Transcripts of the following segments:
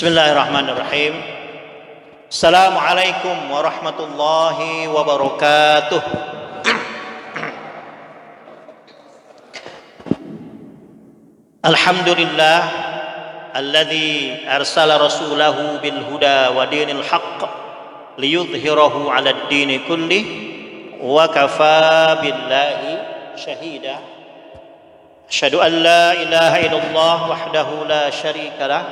Bismillahirrahmanirrahim. Assalamualaikum warahmatullahi wabarakatuh. Alhamdulillah alladzi arsala rasulahu bil huda wa dinil haqq liyudhhirahu 'alad dini kullih wa kafaa billahi syahida. Asyhadu an la ilaha illallah wahdahu la syarika lah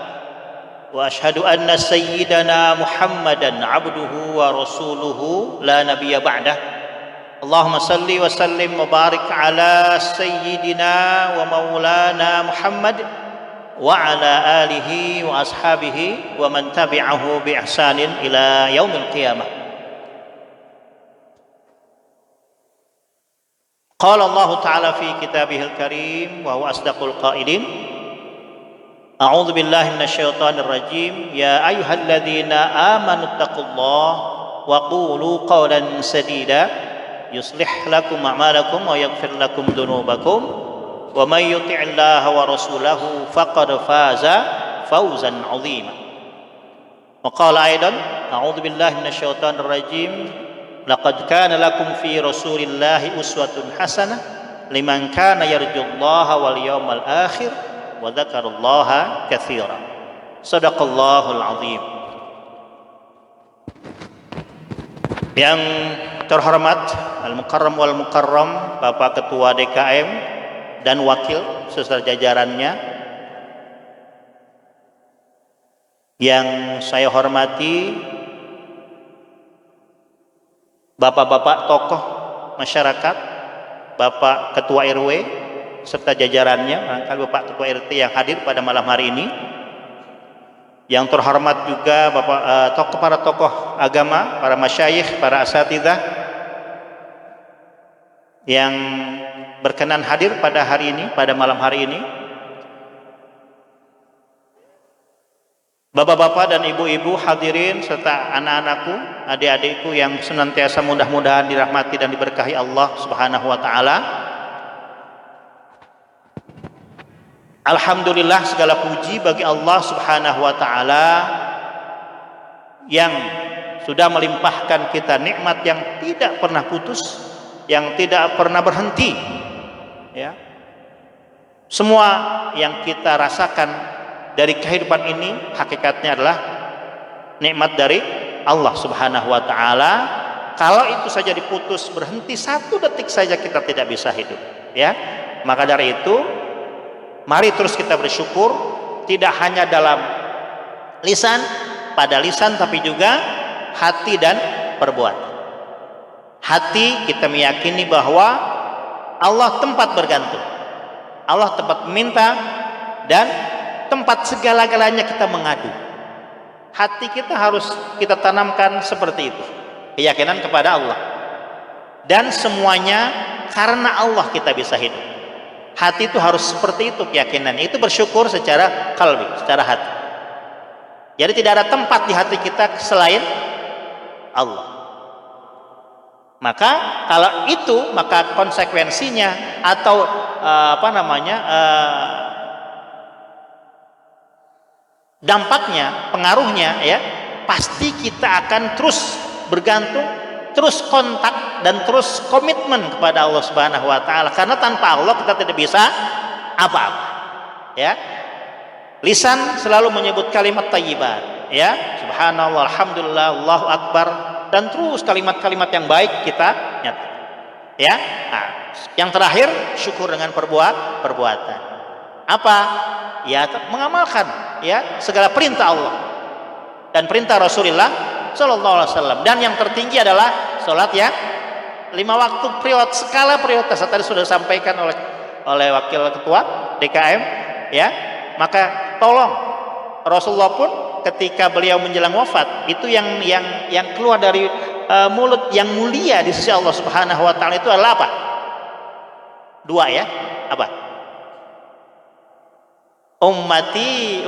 wa asyhadu anna sayyidana Muhammadan 'abduhu wa rasuluhu la nabiyya ba'dah. Allahumma salli wa sallim wa barik ala sayyidina wa maulana Muhammad wa ala alihi wa ashabihi wa man tabi'ahu bi ihsanin ila yaumil qiyamah. Qala Allah ta'ala fi kitabihil karim wa huwa asdaqul qailin. A'udzu billahi minasyaitonir rajim. Ya ayyuhalladzina amanu taqullaha wa qulu qawlan sadida yuslih lakum a'malakum wa yaghfir lakum dzunubakum wa may yuti'illaha wa rasulahu faqad faza fawzan 'azima. Wa qala aidan a'udzu billahi minasyaitonir rajim. Laqad kana lakum fi rasulillahi uswatun hasanah liman kana yarjullaha wal yawmal akhir wa dzakarallaha katsira. Shadaqallahul azim. Yang terhormat Al-Mukarram wal Mukarram Bapak Ketua DKM dan wakil serta jajarannya, yang saya hormati Bapak-bapak tokoh masyarakat, Bapak Ketua RW serta jajarannya, barangkali Bapak Ketua RT yang hadir pada malam hari ini. Yang terhormat juga para tokoh agama, para masyayikh, para asatidzah yang berkenan hadir pada hari ini, pada malam hari ini. Bapak-bapak dan ibu-ibu hadirin serta anak-anakku, adik-adikku yang senantiasa mudah-mudahan dirahmati dan diberkahi Allah Subhanahu wa taala. Alhamdulillah, segala puji bagi Allah Subhanahu wa taala yang sudah melimpahkan kita nikmat yang tidak pernah putus, yang tidak pernah berhenti. Ya. Semua yang kita rasakan dari kehidupan ini hakikatnya adalah nikmat dari Allah Subhanahu wa taala. Kalau itu saja diputus, berhenti satu detik saja, kita tidak bisa hidup, ya. Maka dari itu mari terus kita bersyukur, tidak hanya dalam lisan, pada lisan, tapi juga hati dan perbuatan. Hati kita meyakini bahwa Allah tempat bergantung, Allah tempat meminta, dan tempat segala-galanya kita mengadu. Hati kita harus kita tanamkan seperti itu, keyakinan kepada Allah, dan semuanya karena Allah kita bisa hidup. Hati itu harus seperti itu keyakinannya, itu bersyukur secara kalbi, secara hati. Jadi tidak ada tempat di hati kita selain Allah. Maka kalau itu, maka konsekuensinya atau dampaknya, pengaruhnya, ya, pasti kita akan terus bergantung, terus kontak, dan terus komitmen kepada Allah Subhanahu wa taala, karena tanpa Allah kita tidak bisa apa-apa, ya. Lisan selalu menyebut kalimat thayyibat, ya, subhanallah, alhamdulillah, Allahu akbar, dan terus kalimat-kalimat yang baik kita nyatakan, ya. Nah, yang terakhir syukur dengan perbuatan. Apa? Ya, mengamalkan, ya, segala perintah Allah dan perintah Rasulullah Shallallahu Alaihi Wasallam. Dan yang tertinggi adalah sholat, ya, 5 waktu, skala prioritas tadi sudah disampaikan oleh wakil ketua DKM, ya. Maka tolong, Rasulullah pun ketika beliau menjelang wafat, itu yang keluar dari mulut yang mulia di sisi Allah Subhanahu wa taala itu adalah apa? 2, ya. Apa? Ummati,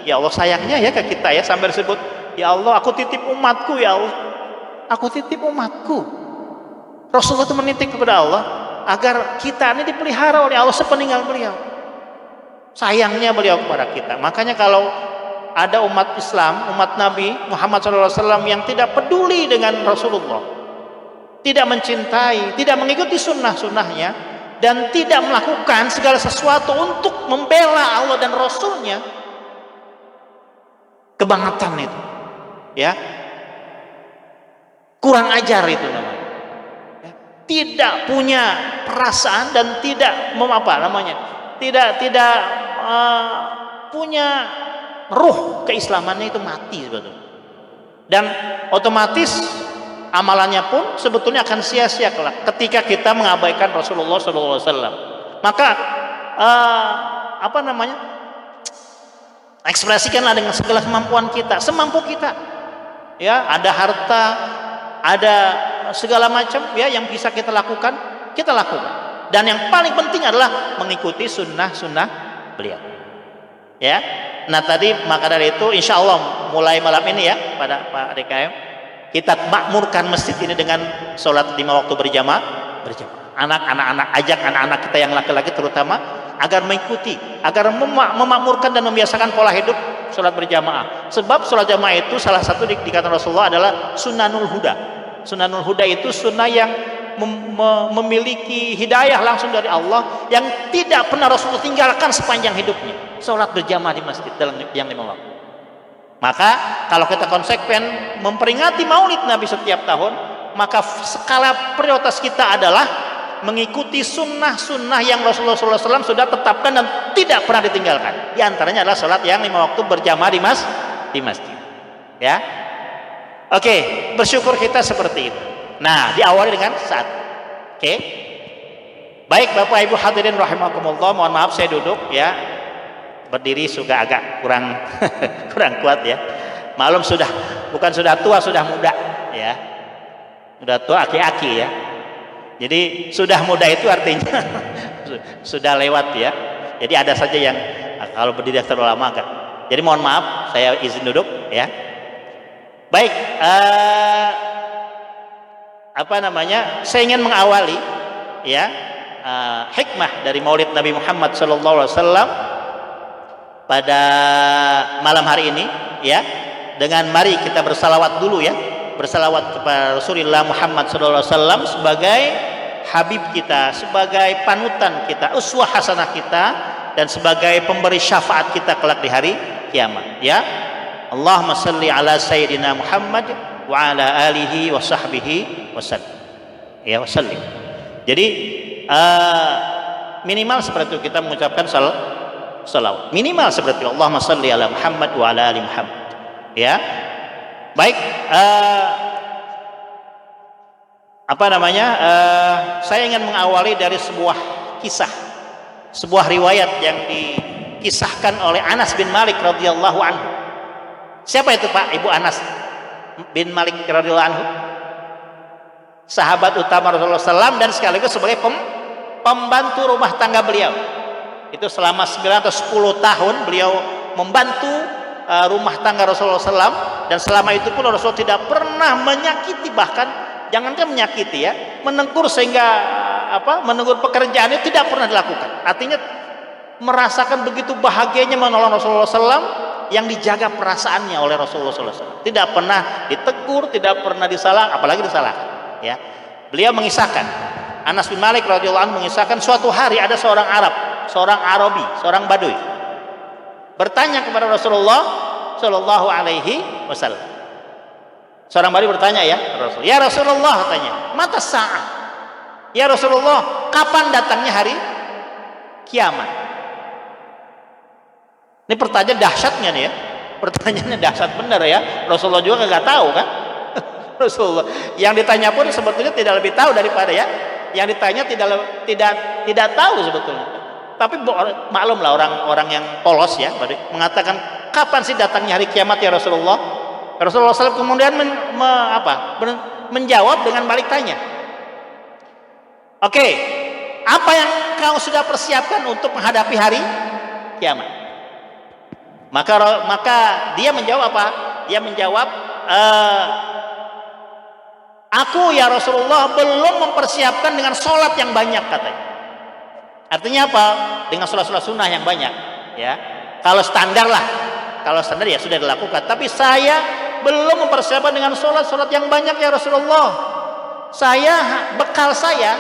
ya Allah, sayangnya ya ke kita, ya, sampai disebut, ya Allah, aku titip umatku, ya Allah, aku titip umatku. Rasulullah itu menitip kepada Allah agar kita ini dipelihara oleh Allah sepeninggal beliau. Sayangnya beliau kepada kita. Makanya kalau ada umat Islam, umat Nabi Muhammad SAW yang tidak peduli dengan Rasulullah, tidak mencintai, tidak mengikuti sunnah-sunnahnya, dan tidak melakukan segala sesuatu untuk membela Allah dan Rasulnya, kebangetan itu, ya, kurang ajar itu namanya. Ya, tidak punya perasaan dan tidak tidak punya ruh keislamannya, itu mati sebetulnya, dan otomatis amalannya pun sebetulnya akan sia-sia kelak ketika kita mengabaikan Rasulullah SAW. Maka ekspresikanlah dengan segala kemampuan kita, semampu kita, ya, ada harta, ada segala macam, ya, yang bisa kita lakukan, kita lakukan, dan yang paling penting adalah mengikuti sunnah-sunnah beliau, ya. Nah tadi, maka dari itu insya Allah mulai malam ini, ya, pada Pak DKM, kita makmurkan masjid ini dengan sholat 5 waktu berjamaah. Anak-anak, ajak anak-anak kita yang laki-laki terutama agar mengikuti, agar memakmurkan dan membiasakan pola hidup sholat berjamaah. Sebab sholat jamaah itu salah satu dikatakan Rasulullah adalah sunanul huda. Sunanul huda itu sunnah yang memiliki hidayah langsung dari Allah, yang tidak pernah Rasulullah tinggalkan sepanjang hidupnya, sholat berjamaah di masjid dalam yang 5 waktu. Maka kalau kita konsekuen memperingati maulid Nabi setiap tahun, maka skala prioritas kita adalah mengikuti sunnah-sunnah yang Rasulullah SAW sudah tetapkan dan tidak pernah ditinggalkan. Di antaranya adalah sholat yang 5 waktu berjamaah di masjid, ya. Oke, bersyukur kita seperti itu. Nah, diawali dengan saat. Oke. Baik Bapak Ibu hadirin rahimakumullah, mohon maaf saya duduk, ya. Berdiri juga agak kurang kurang kuat, ya. Maklum bukan sudah tua, sudah muda, ya. Sudah tua aki-aki, ya. Jadi sudah muda itu artinya sudah lewat, ya. Jadi ada saja yang kalau berdiri terlalu lama agak. Jadi mohon maaf, saya izin duduk, ya. Baik, saya ingin mengawali, ya, hikmah dari Maulid Nabi Muhammad SAW pada malam hari ini, ya, dengan mari kita bersalawat dulu, ya, bersalawat kepada Rasulullah Muhammad SAW sebagai Habib kita, sebagai panutan kita, uswah hasanah kita, dan sebagai pemberi syafaat kita kelak di hari kiamat, ya. Allahumma salli ala Sayyidina Muhammad wa ala alihi wa sahbihi wasallam, ya, wasallim. Jadi minimal seperti itu kita mengucapkan salawat, minimal seperti itu. Allahumma salli ala Muhammad wa ala ali Muhammad, ya. Baik, saya ingin mengawali dari sebuah kisah, sebuah riwayat yang dikisahkan oleh Anas bin Malik radhiyallahu anhu. Siapa itu Pak Ibu Anas bin Malik radhiyallahu anhu? Sahabat utama Rasulullah SAW dan sekaligus sebagai pembantu rumah tangga beliau. Itu selama 9 atau 10 tahun beliau membantu rumah tangga Rasulullah SAW, dan selama itu pun Rasulullah tidak pernah menyakiti, bahkan jangankan menyakiti, ya, menegur, sehingga menegur pekerjaannya tidak pernah dilakukan. Artinya merasakan begitu bahagianya menolong Rasulullah SAW, yang dijaga perasaannya oleh Rasulullah SAW. Tidak pernah ditegur, tidak pernah disalah, apalagi disalahkan, ya. Beliau mengisahkan, Anas bin Malik radhiyallahu anhu mengisahkan, suatu hari ada seorang Arab, seorang Arabi, seorang Badui bertanya kepada Rasulullah Shallallahu Alaihi Wasallam. Seorang Badui bertanya, ya Rasulullah, katanya, mata sa'ah, ya Rasulullah, kapan datangnya hari kiamat? Ini pertanyaan dahsyatnya nih, ya. Pertanyaannya dahsyat benar, ya. Rasulullah juga nggak tahu, kan? Rasulullah yang ditanya pun sebetulnya tidak lebih tahu daripada, ya, yang ditanya tidak tahu sebetulnya. Tapi maklumlah orang-orang yang polos, ya, mengatakan, kapan sih datangnya hari kiamat ya Rasulullah? Rasulullah SAW kemudian menjawab dengan balik tanya. Oke, apa yang kau sudah persiapkan untuk menghadapi hari kiamat? Maka dia menjawab apa? Dia menjawab, aku ya Rasulullah belum mempersiapkan dengan sholat yang banyak, katanya. Artinya apa? Dengan sholat-sholat sunnah yang banyak, ya. Kalau standar lah, kalau standar ya sudah dilakukan. Tapi saya belum mempersiapkan dengan sholat yang banyak ya Rasulullah. Bekal saya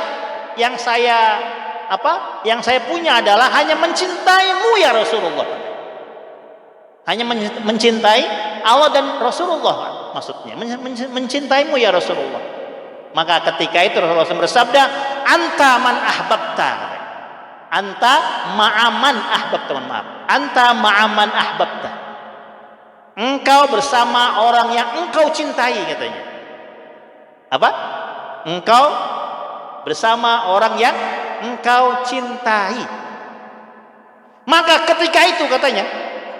yang saya punya adalah hanya mencintaimu ya Rasulullah. Hanya mencintai Allah dan Rasulullah, maksudnya mencintaimu ya Rasulullah. Maka ketika itu Rasulullah SAW bersabda, anta man ahbabta, anta ma'aman ahbabta, anta ma'aman ahbabta, engkau bersama orang yang engkau cintai, katanya. Apa? Engkau bersama orang yang engkau cintai. Maka ketika itu katanya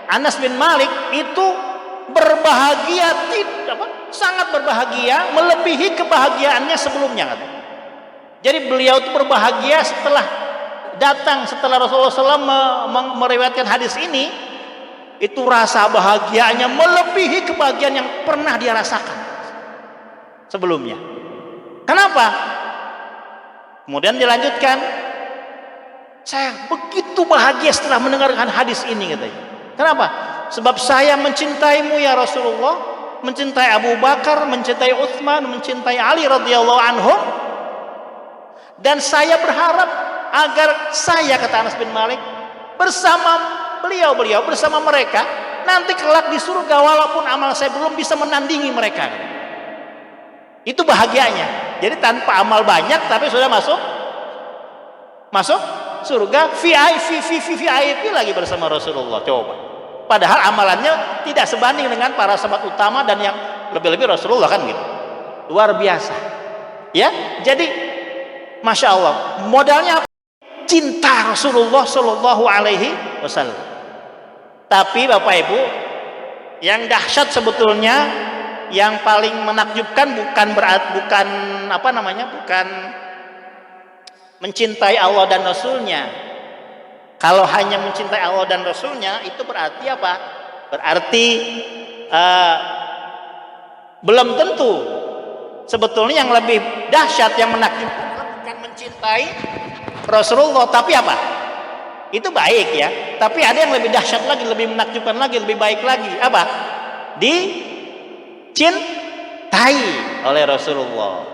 Anas bin Malik itu berbahagia, sangat berbahagia, melebihi kebahagiaannya sebelumnya, katanya. Jadi beliau itu berbahagia setelah Rasulullah SAW meriwayatkan hadis ini, itu rasa bahagianya melebihi kebahagiaan yang pernah dia rasakan sebelumnya. Kenapa? Kemudian dilanjutkan, saya begitu bahagia setelah mendengarkan hadis ini, katanya. Kenapa? Sebab saya mencintaimu ya Rasulullah, mencintai Abu Bakar, mencintai Utsman, mencintai Ali radhiyallahu anhum, dan saya berharap agar saya, kata Anas bin Malik, bersama beliau bersama mereka nanti kelak di surga, walaupun amal saya belum bisa menandingi mereka. Itu bahagianya. Jadi tanpa amal banyak tapi sudah masuk surga, VIP lagi bersama Rasulullah. Coba. Padahal amalannya tidak sebanding dengan para sahabat utama dan yang lebih-lebih Rasulullah, kan gitu. Luar biasa. Ya, jadi Masya Allah, modalnya cinta Rasulullah Shallallahu Alaihi Wasallam. Tapi Bapak Ibu, yang dahsyat sebetulnya, yang paling menakjubkan bukan mencintai Allah dan Rasulnya. Kalau hanya mencintai Allah dan Rasulnya, itu berarti apa? Berarti belum tentu. Sebetulnya yang lebih dahsyat, yang menakjubkan bukan mencintai Rasulullah, tapi apa? Itu baik ya. Tapi ada yang lebih dahsyat lagi, lebih menakjubkan lagi, lebih baik lagi. Apa? Dicintai oleh Rasulullah.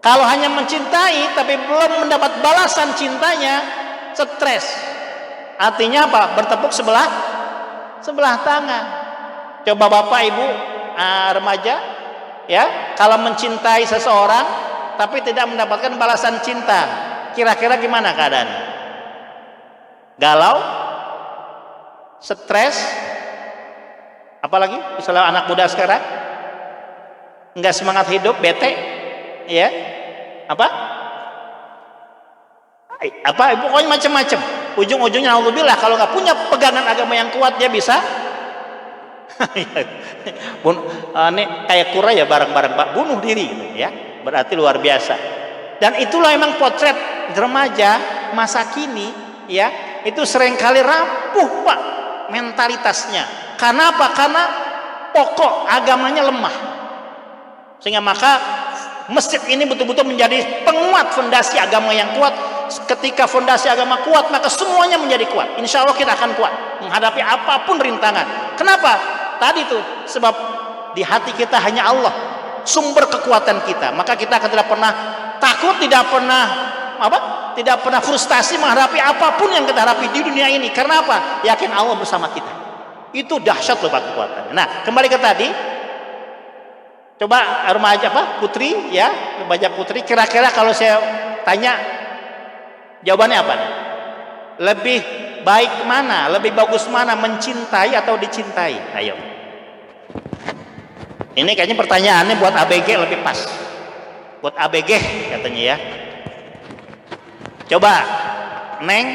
Kalau hanya mencintai tapi belum mendapat balasan cintanya, stres. Artinya apa? Bertepuk sebelah tangan. Coba Bapak Ibu remaja, ya, kalau mencintai seseorang tapi tidak mendapatkan balasan cinta, kira-kira gimana keadaannya? Galau, stres, apalagi misalnya anak muda sekarang nggak semangat hidup, bete, ya, pokoknya macam-macam. Ujung-ujungnya alhamdulillah kalau nggak punya pegangan agama yang kuat, dia bisa ini kayak kura ya, bareng-bareng bunuh diri gitu, ya. Berarti luar biasa. Dan itulah memang potret remaja masa kini, ya, itu seringkali rapuh Pak mentalitasnya. Karena apa? Karena pokok agamanya lemah. Sehingga maka masjid ini betul-betul menjadi penguat fondasi agama yang kuat. Ketika fondasi agama kuat, maka semuanya menjadi kuat. Insya Allah kita akan kuat menghadapi apapun rintangan. Kenapa? Tadi tuh, sebab di hati kita hanya Allah, sumber kekuatan kita. Maka kita akan tidak pernah takut, tidak pernah frustasi menghadapi apapun yang kita hadapi di dunia ini. Karena apa? Yakin Allah bersama kita. Itu dahsyat loh Pak kekuatannya. Nah, kembali ke tadi. Coba remaja putri, ya, remaja putri, kira-kira kalau saya tanya, jawabannya apa nih? Lebih baik mana? Lebih bagus mana? Mencintai atau dicintai? Ayo. Ini kayaknya pertanyaannya buat ABG lebih pas. Buat ABG katanya, ya. Coba Neng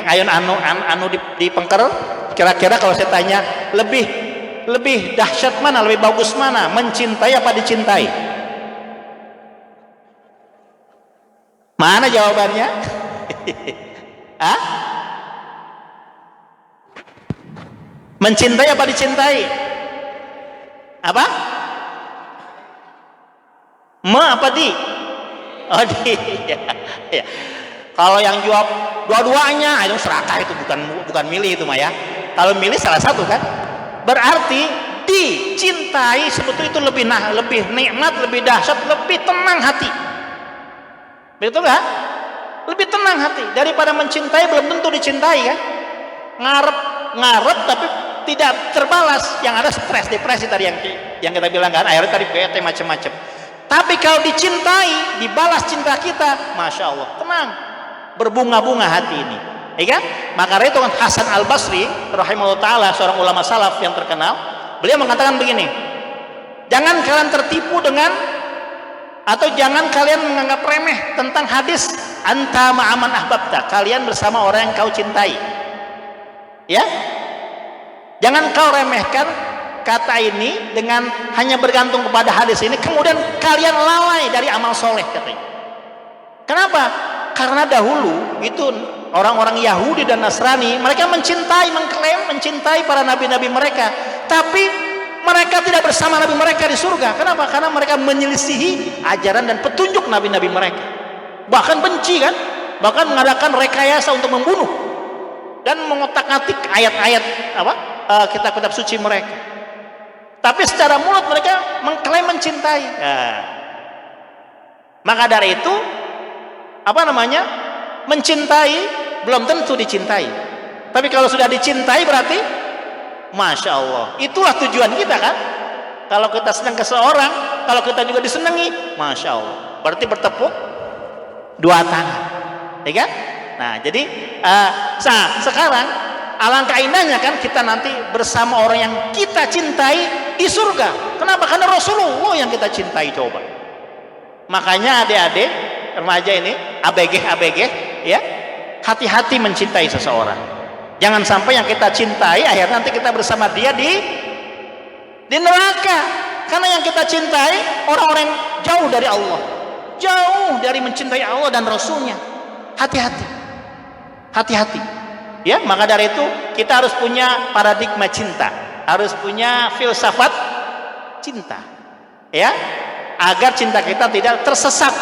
Ayun anu di Pengker, kira-kira kalau saya tanya lebih dahsyat mana, lebih bagus mana? Mencintai apa dicintai? Mana jawabannya? Hah? Mencintai apa dicintai? Apa? Apa di? Oh di. Ya. Kalau yang jawab dua-duanya, itu serakah, itu bukan milih itu mah, ya. Kalau milih salah satu kan, berarti dicintai sebetulnya itu lebih nikmat, lebih dahsyat, lebih tenang hati. Betul nggak? Lebih tenang hati daripada mencintai belum tentu dicintai kan. Ngarep tapi tidak terbalas, yang ada stres, depresi tadi yang kita bilang kan, akhirnya tadi bete macam-macam. Tapi kalau dicintai, dibalas cinta kita, masya Allah, tenang, berbunga-bunga hati ini, ya kan? Maka itu kan Hasan Al Basri rahimahullah taala, seorang ulama salaf yang terkenal, beliau mengatakan begini, jangan kalian tertipu dengan, atau jangan kalian menganggap remeh tentang hadis anta ma'aman ahbabta, kalian bersama orang yang kau cintai, ya. Jangan kau remehkan kata ini dengan hanya bergantung kepada hadis ini, kemudian kalian lalai dari amal soleh katanya. Kenapa? Karena dahulu itu orang-orang Yahudi dan Nasrani, mereka mengklaim mencintai para nabi-nabi mereka, tapi mereka tidak bersama nabi mereka di surga. Kenapa? Karena mereka menyelisihi ajaran dan petunjuk nabi-nabi mereka, bahkan benci kan, bahkan mengadakan rekayasa untuk membunuh dan mengotak-atik ayat-ayat kitab-kitab suci mereka. Tapi secara mulut mereka mengklaim mencintai. Nah, maka dari itu mencintai belum tentu dicintai. Tapi kalau sudah dicintai berarti masya Allah, itulah tujuan kita kan. Kalau kita senang ke seorang, kalau kita juga disenangi, masya Allah, berarti bertepuk dua tangan, ya kan? Nah, jadi sekarang alangkah indahnya kan kita nanti bersama orang yang kita cintai di surga. Kenapa? Karena Rasulullah yang kita cintai. Coba, makanya adik-adik remaja ini, ABG ya, hati-hati mencintai seseorang. Jangan sampai yang kita cintai akhirnya nanti kita bersama dia di neraka. Karena yang kita cintai orang-orang yang jauh dari Allah, jauh dari mencintai Allah dan Rasulnya. Hati-hati ya. Maka dari itu kita harus punya paradigma cinta, harus punya filsafat cinta ya, agar cinta kita tidak tersesat.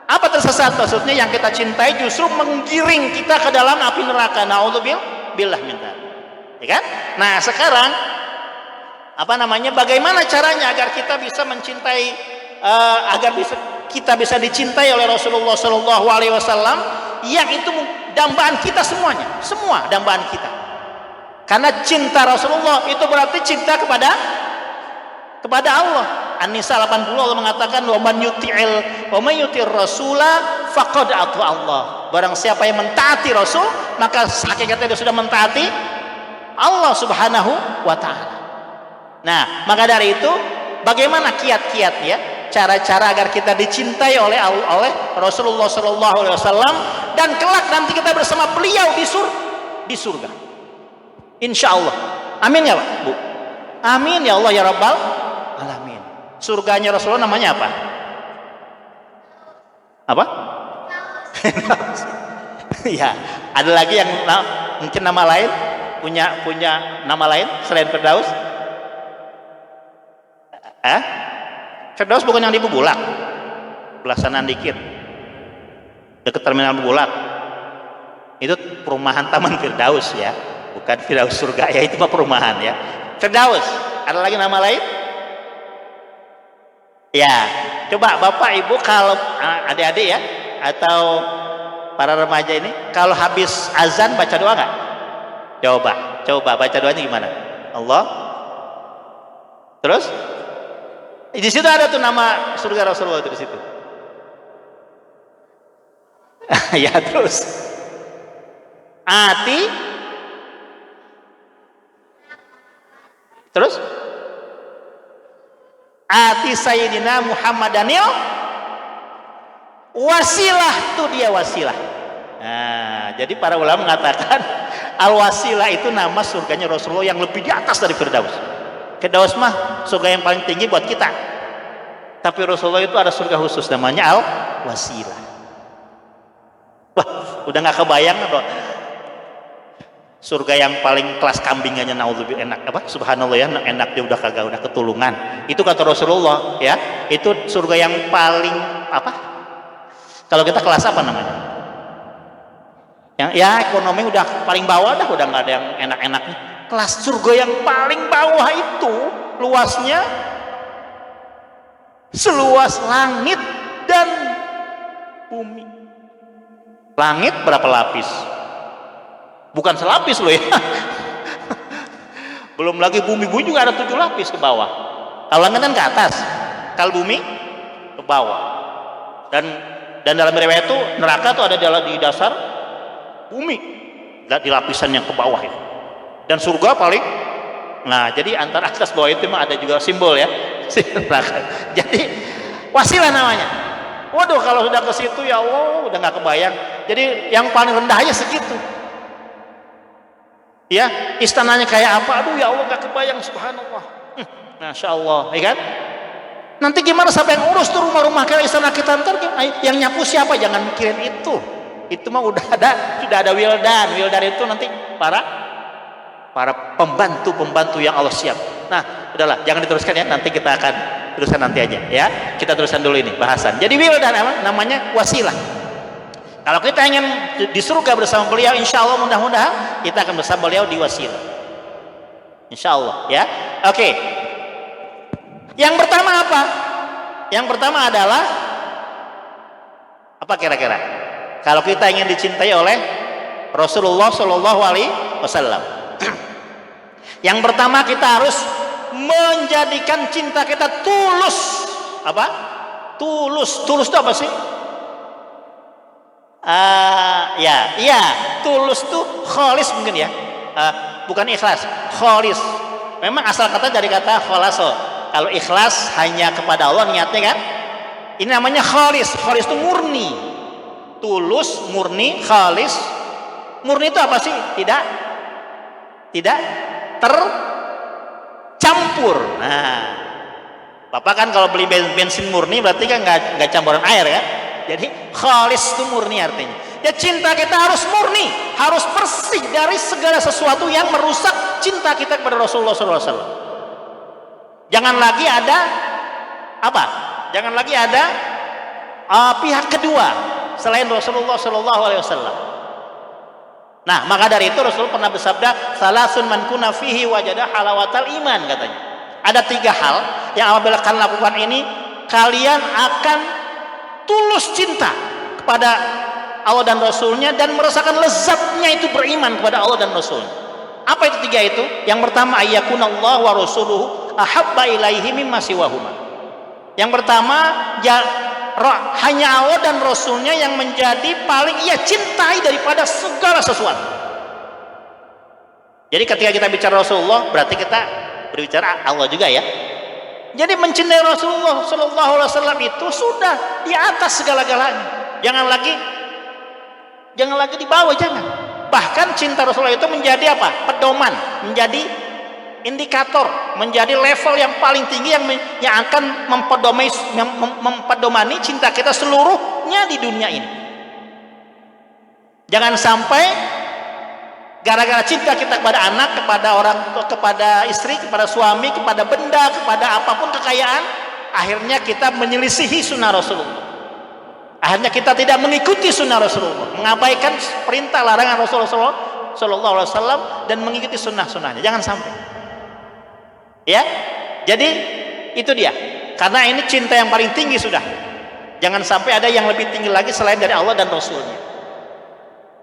Apa tersesat? Maksudnya yang kita cintai justru menggiring kita ke dalam api neraka. Naudzubillah min dzalik, ya kan? Nah, sekarang bagaimana caranya agar kita bisa mencintai, kita bisa dicintai oleh Rasulullah Shallallahu Alaihi Wasallam, yang itu dambaan kita semuanya, semua dambaan kita. Karena cinta Rasulullah itu berarti cinta kepada Allah. An-Nisa 80 Allah mengatakan wa man yuti'ir rasula faqad ata Allah. Barang siapa yang mentaati Rasul, maka hakikatnya dia sudah mentaati Allah Subhanahu wa taala. Nah, maka dari itu bagaimana kiat-kiat ya, cara-cara agar kita dicintai oleh Rasulullah Shallallahu Alaihi Wasallam, dan kelak nanti kita bersama beliau di surga. Insya Allah. Amin ya Pak, Bu. Amin ya Allah ya Rabbal Alamin. Surganya Rasulullah namanya apa? Ya, ada lagi yang mungkin nama lain, punya nama lain selain Firdaus? Firdaus bukan yang di Bubulak, belaksanaan dikit, dekat terminal Bubulak. Itu perumahan Taman Firdaus ya, bukan Firdaus surga ya, itu mah perumahan ya. Firdaus, ada lagi nama lain? Ya, coba Bapak Ibu, kalau adik-adik ya, atau para remaja ini, kalau habis azan baca doa nggak? Coba baca doanya gimana? Allah. Terus di situ ada tuh nama surga Rasulullah itu di situ. Ya, terus ati, terus ati Sayyidina Muhammadanil wasilah, tuh dia wasilah. Nah, jadi para ulama mengatakan al-wasilah itu nama surganya Rasulullah yang lebih di atas dari Firdaus. Firdaus mah surga yang paling tinggi buat kita, tapi Rasulullah itu ada surga khusus namanya al-wasilah. Wah, udah nggak kebayang bro, surga yang paling kelas kambingannya, naudzubillah, enak subhanallah ya, enak dia udah kagak, udah ketulungan. Itu kata Rasulullah ya, itu surga yang paling kalau kita kelas apa namanya? Yang ya ekonomi udah paling bawah dah, udah nggak ada yang enak-enaknya. Kelas surga yang paling bawah itu luasnya seluas langit dan bumi. Langit berapa lapis? Bukan selapis loh ya. Belum lagi bumi juga ada 7 lapis ke bawah. Kalau langit kan ke atas, kalau bumi ke bawah. Dan dalam riwayat itu neraka tuh ada di dasar bumi, di lapisan yang ke bawah itu. Dan surga paling, nah jadi antara atas bawah itu memang ada juga simbol ya, neraka. Jadi wasilah namanya. Waduh, kalau sudah ke situ ya Allah udah nggak kebayang. Jadi yang paling rendah aja segitu. Ya, istananya kayak apa? Aduh ya Allah nggak kebayang, subhanallah. Masya Allah, ya kan? Nanti gimana siapa yang urus tuh rumah-rumah kayak istana kita ntar? Yang nyapu siapa? Jangan mikirin itu. Itu mah sudah ada wildan. Wildan itu nanti para pembantu yang Allah siap. Nah, udahlah, jangan diteruskan ya. Nanti kita akan teruskan nanti aja ya. Kita teruskan dulu ini bahasan. Jadi wildan apa? Namanya wasilah. Kalau kita ingin di surga bersama beliau, insya Allah mudah-mudahan kita akan bersama beliau di wasilah. Insya Allah ya. Oke. Yang pertama apa? Yang pertama adalah apa kira-kira? Kalau kita ingin dicintai oleh Rasulullah Shallallahu Alaihi Wasallam, yang pertama kita harus menjadikan cinta kita tulus. Apa? Tulus itu apa sih? Ya, tulus tuh kholis mungkin ya, bukan ikhlas, kholis. Memang asal kata dari kata kholaso. Kalau ikhlas hanya kepada Allah niatnya kan, ini namanya kholis. Kholis itu murni, tulus, murni, khalis. Murni itu apa sih? Tidak tercampur. Nah, Bapak kan kalau beli bensin murni berarti kan nggak campuran air kan? Jadi khalis itu murni artinya. Ya cinta kita harus murni, harus bersih dari segala sesuatu yang merusak cinta kita kepada Rasulullah SAW. Jangan lagi ada apa? Jangan lagi ada pihak kedua selain Rasulullah SAW. Nah, maka dari itu Rasul pernah bersabda, salasun man kunna fihi wajada halawatal iman, katanya. Ada 3 hal yang apabila kalian lakukan ini, kalian akan tulus cinta kepada Allah dan Rasulnya dan merasakan lezatnya itu beriman kepada Allah dan Rasulnya. Apa itu 3 itu? Yang pertama, ayyakunallahu wa rasuluhu ahabba ilaihi mimma siwahuma. Yang pertama, hanya Allah dan Rasulnya yang menjadi paling ia cintai daripada segala sesuatu. Jadi ketika kita bicara Rasulullah, berarti kita berbicara Allah juga ya. Jadi mencintai Rasulullah Sallallahu Alaihi Wasallam itu sudah di atas segala-galanya. Jangan lagi di bawah, jangan. Bahkan cinta Rasulullah itu menjadi apa? Pedoman, menjadi indikator, menjadi level yang paling tinggi yang akan mempedomani cinta kita seluruhnya di dunia ini. Jangan sampai gara-gara cinta kita kepada anak, kepada orang tua, kepada istri, kepada suami, kepada benda, kepada apapun kekayaan, akhirnya kita menyelisihi sunnah Rasulullah. Akhirnya kita tidak mengikuti sunnah Rasulullah, mengabaikan perintah larangan Rasulullah Sallallahu Alaihi Wasallam dan mengikuti sunnah-sunnahnya. Jangan sampai. Ya, jadi itu dia. Karena ini cinta yang paling tinggi sudah. Jangan sampai ada yang lebih tinggi lagi selain dari Allah dan Rasulnya.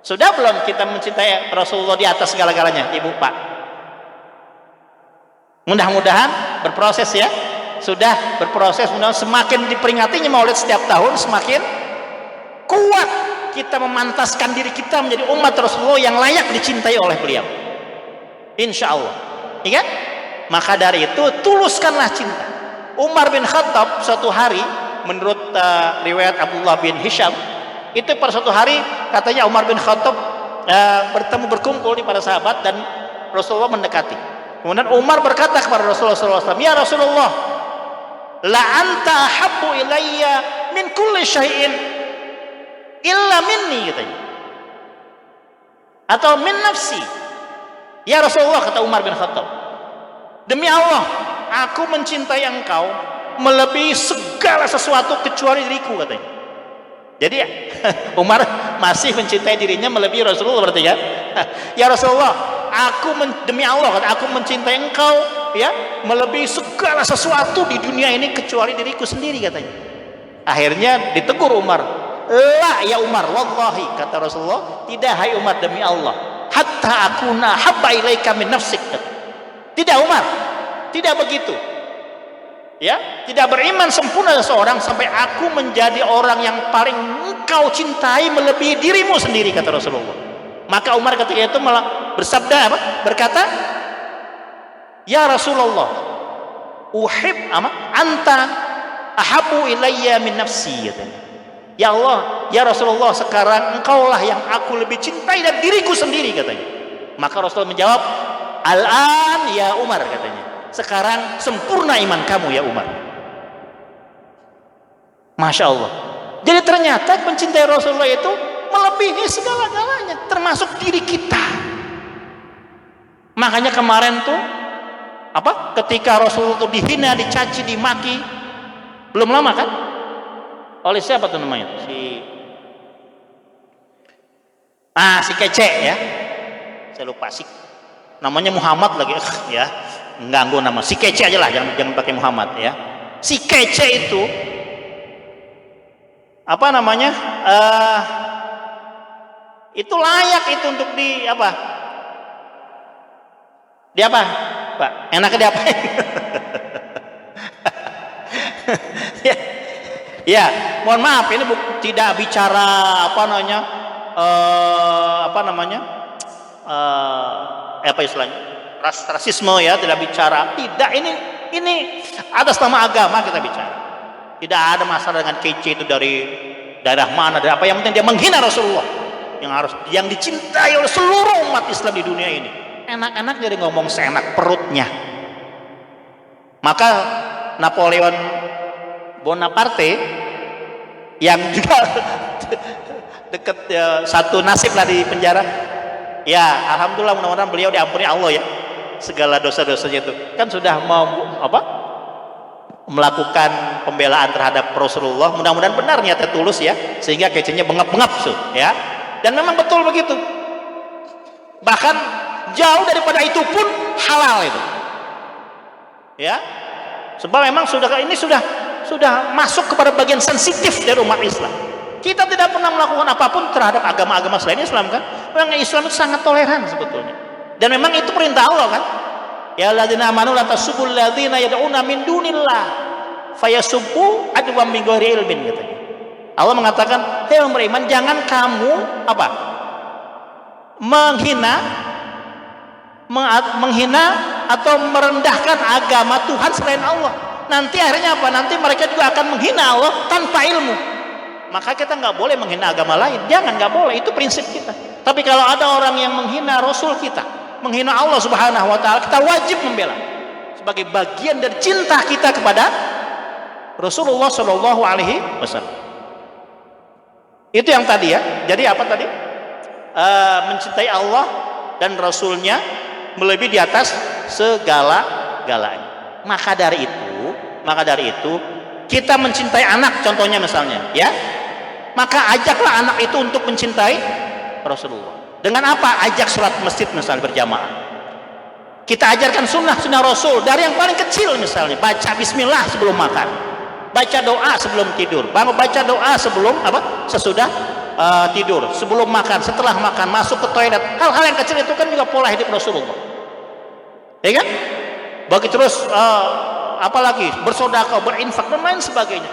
Sudah belum kita mencintai Rasulullah di atas segala-galanya, Ibu Pak? Mudah-mudahan berproses ya. Sudah berproses, mudah-mudahan semakin diperingatinya Maulid setiap tahun, semakin kuat kita memantaskan diri kita menjadi umat Rasulullah yang layak dicintai oleh beliau. Insya Allah. Iya? Maka dari itu tuluskanlah cinta. Umar bin Khattab suatu hari, menurut riwayat Abdullah bin Hisham, itu pada suatu hari katanya Umar bin Khattab berkumpul di para sahabat dan Rasulullah mendekati. Kemudian Umar berkata kepada Rasulullah SAW, ya Rasulullah, la anta ahabbu ilayya min kulli syai'in illa minni, katanya, atau min nafsi. Ya Rasulullah, kata Umar bin Khattab, demi Allah, aku mencintai engkau melebihi segala sesuatu kecuali diriku, katanya. Jadi Umar masih mencintai dirinya melebihi Rasulullah berarti kan? Ya Rasulullah, demi Allah, aku mencintai engkau ya melebihi segala sesuatu di dunia ini kecuali diriku sendiri katanya. Akhirnya ditegur Umar. La ya Umar, wallahi kata Rasulullah, tidak hai Umar demi Allah, hatta akuna habba ilaika min nafsik. Tidak Umar, tidak begitu. Ya, tidak beriman sempurna seseorang sampai aku menjadi orang yang paling engkau cintai melebihi dirimu sendiri kata Rasulullah. Maka Umar ketika itu malah bersabda apa? Berkata, ya Rasulullah, anta ahabu ilayya min nafsi katanya. Ya Allah, ya Rasulullah, sekarang engkaulah yang aku lebih cintai dari diriku sendiri katanya. Maka Rasulullah menjawab, al-an ya Umar katanya, sekarang sempurna iman kamu ya Umar. Masya Allah. Jadi ternyata mencintai Rasulullah itu melebihi segala-galanya, termasuk diri kita. Makanya kemarin tuh apa? Ketika Rasulullah itu dihina, dicaci, dimaki, belum lama kan? Oleh siapa tuh namanya? Si kece ya. Saya lupa sih. Namanya Muhammad lagi ya. Mengganggu nama. Si kece aja lah, jangan pakai Muhammad ya. Si kece itu apa namanya? Itu layak itu untuk di apa? Di apa? Pak, enaknya diapain? Ya, mohon maaf ini tidak bicara apa istilahnya rasisme ya, tidak bicara, tidak, ini atas nama agama kita bicara. Tidak ada masalah dengan kece itu dari daerah mana, dari apa, yang penting dia menghina Rasulullah yang dicintai oleh seluruh umat Islam di dunia ini. Enak-enak jadi ngomong seenak perutnya. Maka Napoleon Bonaparte yang juga dekat satu nasib lah di penjara. Ya, alhamdulillah, mudah-mudahan beliau diampuni Allah ya segala dosa-dosanya itu. Kan sudah mau melakukan pembelaan terhadap Rasulullah. Mudah-mudahan benar niatnya tulus ya, sehingga kecenya bengap-bengap ya. Dan memang betul begitu. Bahkan jauh daripada itu pun halal itu. Ya. Sebab memang ini sudah masuk kepada bagian sensitif dari umat Islam. Kita tidak pernah melakukan apapun terhadap agama-agama selain Islam kan. Memang Islam itu sangat toleran sebetulnya. Dan memang itu perintah Allah kan. Ya alladzina amanu la tasubul ladzina yad'una min dunillah fayasubbu adwan min ghairi ilmin katanya. Allah mengatakan, "Hei orang beriman, jangan kamu menghina atau merendahkan agama Tuhan selain Allah. Nanti akhirnya apa? Nanti mereka juga akan menghina Allah tanpa ilmu. Maka kita nggak boleh menghina agama lain. Jangan, nggak boleh. Itu prinsip kita. Tapi kalau ada orang yang menghina Rasul kita, menghina Allah Subhanahu Wa Taala, kita wajib membela sebagai bagian dari cinta kita kepada Rasulullah Shallallahu Alaihi Wasallam. Itu yang tadi ya. Jadi apa tadi? Mencintai Allah dan Rasulnya melebihi di atas segala-galanya. Maka dari itu kita mencintai anak contohnya misalnya ya, maka ajaklah anak itu untuk mencintai Rasulullah. Dengan apa? Ajak sholat masjid misalnya berjamaah. Kita ajarkan sunnah Rasul dari yang paling kecil misalnya, baca bismillah sebelum makan, baca doa sebelum tidur, baca doa sebelum sesudah tidur, sebelum makan, setelah makan, masuk ke toilet. Hal-hal yang kecil itu kan juga pola hidup Rasulullah, ya kan? Bagi terus apalagi bersedekah, berinfak dan lain sebagainya.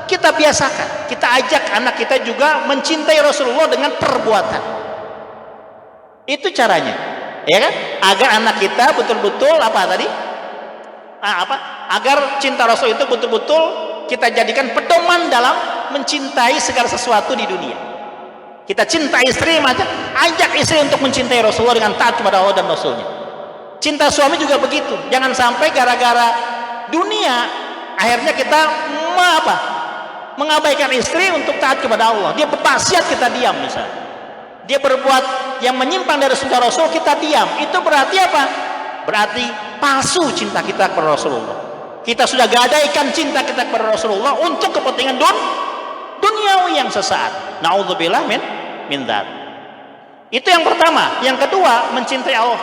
Kita biasakan, kita ajak anak kita juga mencintai Rasulullah dengan perbuatan. Itu caranya, ya kan? Agar anak kita betul-betul agar cinta Rasul itu betul-betul kita jadikan pedoman dalam mencintai segala sesuatu di dunia. Kita cinta istri, ajak istri untuk mencintai Rasulullah dengan taat kepada Allah dan Rasulnya. Cinta suami juga begitu. Jangan sampai gara-gara dunia akhirnya kita mengabaikan istri untuk taat kepada Allah. Dia bermaksiat, kita diam misalnya. Dia berbuat yang menyimpang dari sunnah Rasul, kita diam. Itu berarti apa? Berarti palsu cinta kita kepada Rasulullah. Kita sudah gadaikan cinta kita kepada Rasulullah untuk kepentingan duniawi yang sesaat. Nauzubillah min dzalik. Itu yang pertama. Yang kedua, mencintai Allah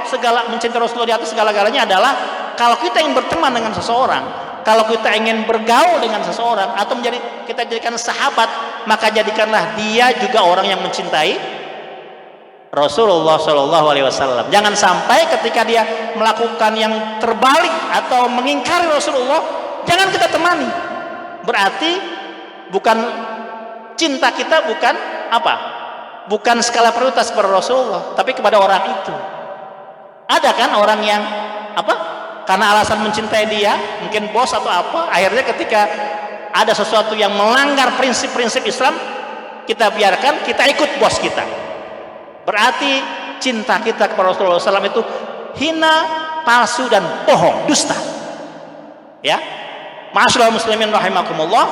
mencintai Rasulullah di atas segala-galanya adalah kalau kita ingin berteman dengan seseorang, kalau kita ingin bergaul dengan seseorang atau kita jadikan sahabat, maka jadikanlah dia juga orang yang mencintai Rasulullah Shallallahu Alaihi Wasallam. Jangan sampai ketika dia melakukan yang terbalik atau mengingkari Rasulullah, jangan kita temani. Berarti bukan cinta kita bukan bukan skala prioritas kepada Rasulullah, tapi kepada orang itu. Ada kan orang yang karena alasan mencintai dia, mungkin bos atau akhirnya ketika ada sesuatu yang melanggar prinsip-prinsip Islam, kita biarkan, kita ikut bos kita. Berarti cinta kita kepada Rasulullah SAW itu hina, palsu, dan bohong, dusta. Ya, ma'asyiral muslimin rahimakumullah.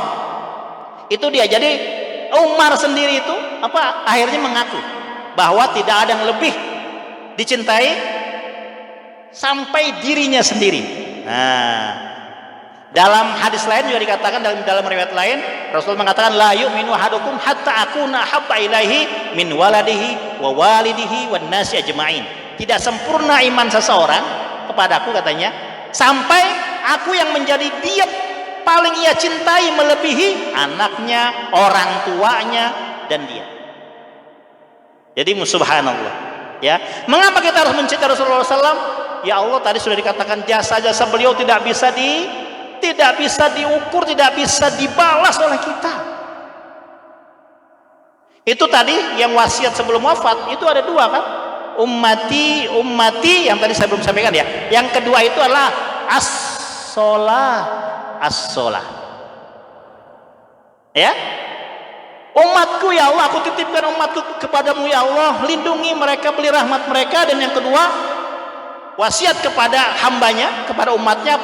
Itu dia. Jadi Umar sendiri itu akhirnya mengaku bahwa tidak ada yang lebih dicintai sampai dirinya sendiri. Nah, dalam hadis lain juga dikatakan, dalam riwayat lain Rasul mengatakan la yu'minu ahadukum hatta akuna habba ilaihi min waladihi wa walidihi wan nasi ajma'in. Tidak sempurna iman seseorang kepadaku, katanya, sampai aku yang menjadi dia paling ia cintai melebihi anaknya, orang tuanya, dan dia. Jadi subhanallah, ya. Mengapa kita harus mencintai Rasulullah SAW? Ya Allah, tadi sudah dikatakan jasa-jasa beliau tidak bisa diukur, tidak bisa dibalas oleh kita. Itu tadi yang wasiat sebelum wafat itu ada dua kan? Ummati yang tadi saya belum sampaikan ya. Yang kedua itu adalah as-sholah. Ya, umatku ya Allah, aku titipkan umatku kepadamu ya Allah, lindungi mereka, beri rahmat mereka. Dan yang kedua, wasiat kepada hambanya, kepada umatnya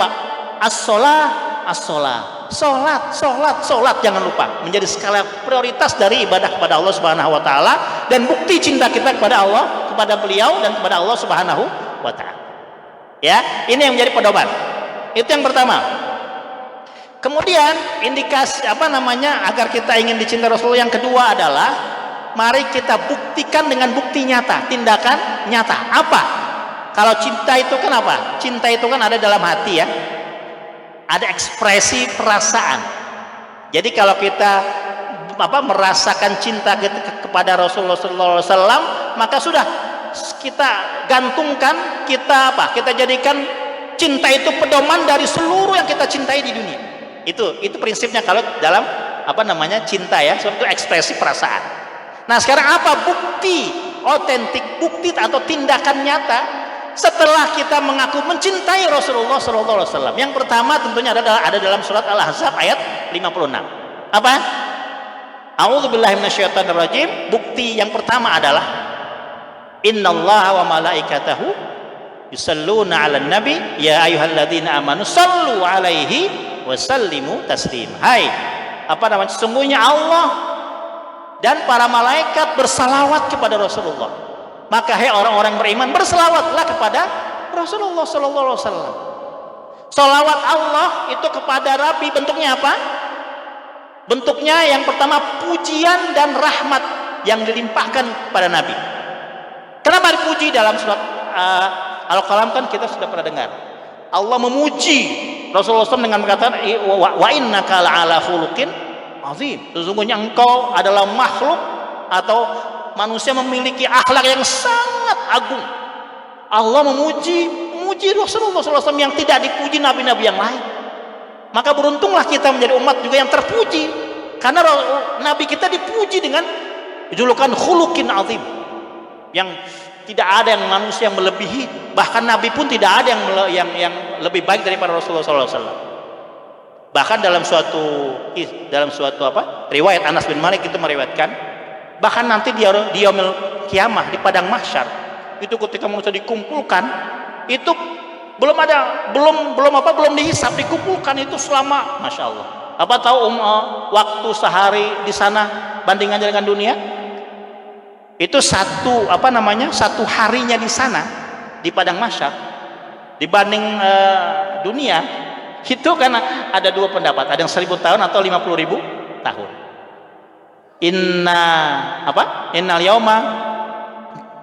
sholat, jangan lupa menjadi skala prioritas dari ibadah kepada Allah Subhanahu wa taala, dan bukti cinta kita kepada Allah, kepada beliau, dan kepada Allah Subhanahu wa taala. Ya, ini yang menjadi pedoman. Itu yang pertama. Kemudian indikasi agar kita ingin dicintai Rasulullah yang kedua adalah mari kita buktikan dengan bukti nyata, tindakan nyata. Apa? Kalau cinta itu kan apa? Cinta itu kan ada dalam hati ya. Ada ekspresi perasaan. Jadi kalau kita merasakan cinta kepada Rasulullah SAW, maka sudah kita gantungkan, kita jadikan cinta itu pedoman dari seluruh yang kita cintai di dunia. Itu prinsipnya kalau dalam cinta ya, itu ekspresi perasaan. Nah, sekarang apa bukti otentik, bukti atau tindakan nyata setelah kita mengaku mencintai Rasulullah SAW? Yang pertama tentunya ada dalam surat Al-Ahzab ayat 56. Apa? A'udzubillahi minasyaitonirrajim. Bukti yang pertama adalah innallaha wa malaikatahu yusalluna 'alan nabi ya ayyuhalladzina amanu sallu 'alaihi wasallimu taslim. Hai, sesungguhnya Allah dan para malaikat bersalawat kepada Rasulullah. Maka hai orang-orang beriman, bersalawatlah kepada Rasulullah sallallahu alaihi wasallam. Salawat Allah itu kepada Nabi bentuknya apa? Bentuknya yang pertama pujian dan rahmat yang dilimpahkan pada Nabi. Kenapa dipuji? Dalam surat Al-Qalam kan kita sudah pernah dengar. Allah memuji Rasulullah SAW dengan mengatakan wa innaka la'ala khuluqin azim. Sesungguhnya engkau adalah makhluk atau manusia memiliki akhlak yang sangat agung. Allah memuji Rasulullah SAW yang tidak dipuji nabi-nabi yang lain. Maka beruntunglah kita menjadi umat juga yang terpuji, karena nabi kita dipuji dengan julukan khuluqin azim, yang tidak ada yang manusia yang melebihi, bahkan nabi pun tidak ada yang lebih baik daripada Rasulullah SAW. Bahkan dalam suatu riwayat Anas bin Malik itu meriwayatkan, bahkan nanti di yaumil kiamah, di padang mahsyar itu ketika manusia dikumpulkan, itu belum dihisab, dikumpulkan itu selama, masya Allah. Apa tahu waktu sehari di sana bandingannya dengan dunia? Itu satu harinya di sana di padang mahsyar dibanding dunia itu kan ada dua pendapat, ada yang 1000 tahun atau 50.000 tahun. Inna apa? Innal yauma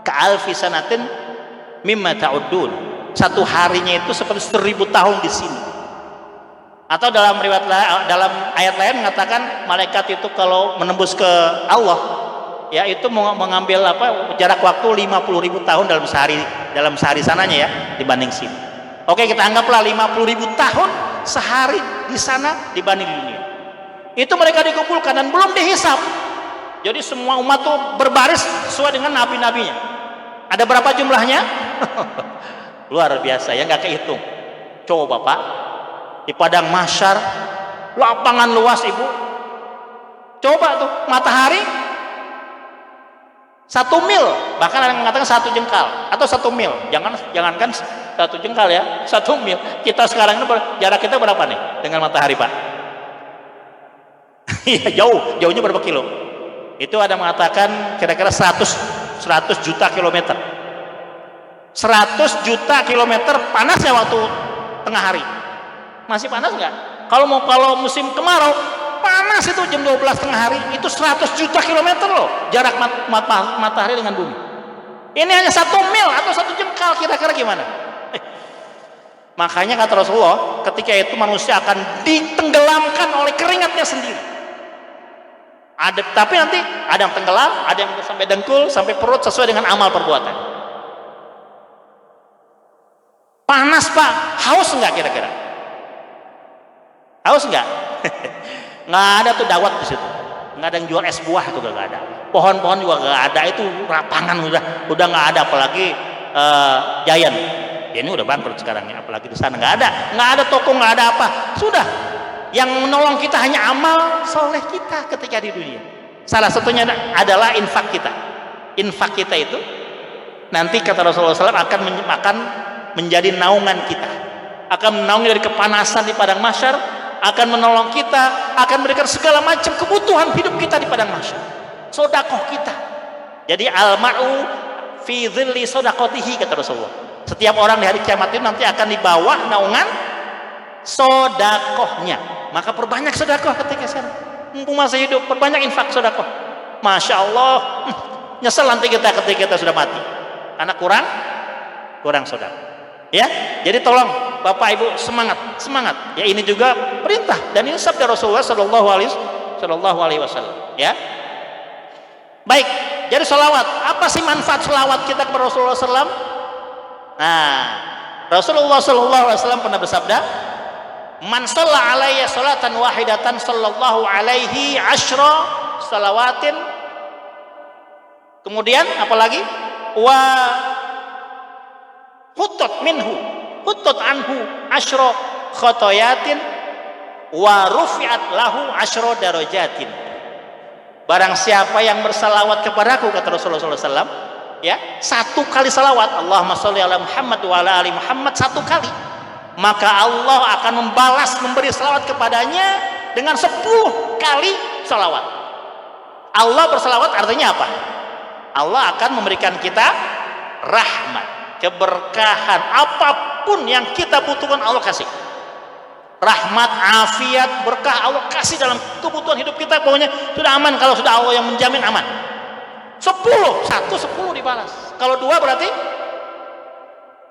ka'alfi sanatin mimma ta'uddun. Satu harinya itu seperti 1000 tahun di sini. Atau dalam riwayat dalam ayat lain mengatakan malaikat itu kalau menembus ke Allah ya itu mengambil apa jarak waktu 50.000 tahun dalam sehari sananya ya dibanding sini. Oke, kita anggaplah 50.000 tahun sehari di sana dibanding di dunia. Itu mereka dikumpulkan dan belum dihisap. Jadi semua umat tuh berbaris sesuai dengan nabi-nabinya. Ada berapa jumlahnya? Luar biasa ya, nggak kehitung. Coba Pak, di padang mahsyar, lapangan luas Ibu. Coba tuh matahari 1 mil, bahkan ada yang mengatakan 1 jengkal atau 1 mil. Jangankan 1 jengkal ya, 1 mil. Kita sekarang ini jarak kita berapa nih dengan matahari Pak? Iya jauhnya berapa kilo? Itu ada mengatakan kira-kira 100 juta kilometer. 100 juta kilometer panasnya waktu tengah hari. Masih panas nggak? Kalau musim kemarau panas itu jam 12 tengah hari itu 100 juta kilometer loh jarak matahari dengan bumi. Ini hanya 1 mil atau 1 jengkal, kira-kira gimana? Makanya kata Rasulullah ketika itu manusia akan ditenggelamkan oleh keringatnya sendiri. Tapi nanti ada yang tenggelam, ada yang sampai dengkul, sampai perut sesuai dengan amal perbuatan. Panas Pak, haus nggak kira-kira? Haus nggak? Nggak ada tuh dawet di situ, nggak ada yang jual es buah itu nggak ada, pohon-pohon juga nggak ada, itu lapangan udah nggak ada, apalagi Giant, ya ini udah bangkrut sekarang ya, apalagi di sana nggak ada toko, nggak ada apa, sudah yang menolong kita hanya amal soleh kita ketika di dunia. Salah satunya adalah infak kita. Infak kita itu nanti kata Rasulullah SAW akan menjadi naungan kita, akan menaungi dari kepanasan di padang mahsyar, akan menolong kita, akan memberikan segala macam kebutuhan hidup kita di padang mahsyar. Sodakoh kita. Jadi al-mar'u fi dhilli sodakotihi kata Rasulullah. Setiap orang di hari kiamat itu nanti akan dibawa naungan sodakohnya. Maka perbanyak sodakoh ketika sekarang. Mumpung masih hidup, perbanyak infak sodakoh. Masya Allah, nyesel nanti kita ketika kita sudah mati. Karena kurang sodakoh. Ya, jadi tolong Bapak Ibu semangat. Ya ini juga perintah dan ini sabda Rasulullah Shallallahu Alaihi Wasallam. Ya, baik. Jadi sholawat, apa sih manfaat sholawat kita kepada Rasulullah SAW? Nah, Rasulullah Shallallahu Alaihi Wasallam pernah bersabda, "Man shalla alayya sholatan wahidatan sallallahu alaihi asyra salawatin." Kemudian apalagi? Wa huttat anhu asyra khotoyatin wa rufi'at lahu asyra darajatin. Barang siapa yang bersalawat kepadaku kata Rasulullah SAW, ya, 1 kali salawat, Allahumma sholli ala Muhammad wa ala ali Muhammad, 1 kali, maka Allah akan memberi salawat kepadanya dengan 10 kali salawat. Allah bersalawat artinya apa? Allah akan memberikan kita rahmat, keberkahan, apapun yang kita butuhkan Allah kasih. Rahmat, afiat, berkah Allah kasih dalam kebutuhan hidup kita. Pokoknya sudah aman kalau sudah Allah yang menjamin aman. 10 dibalas. Kalau 2 berarti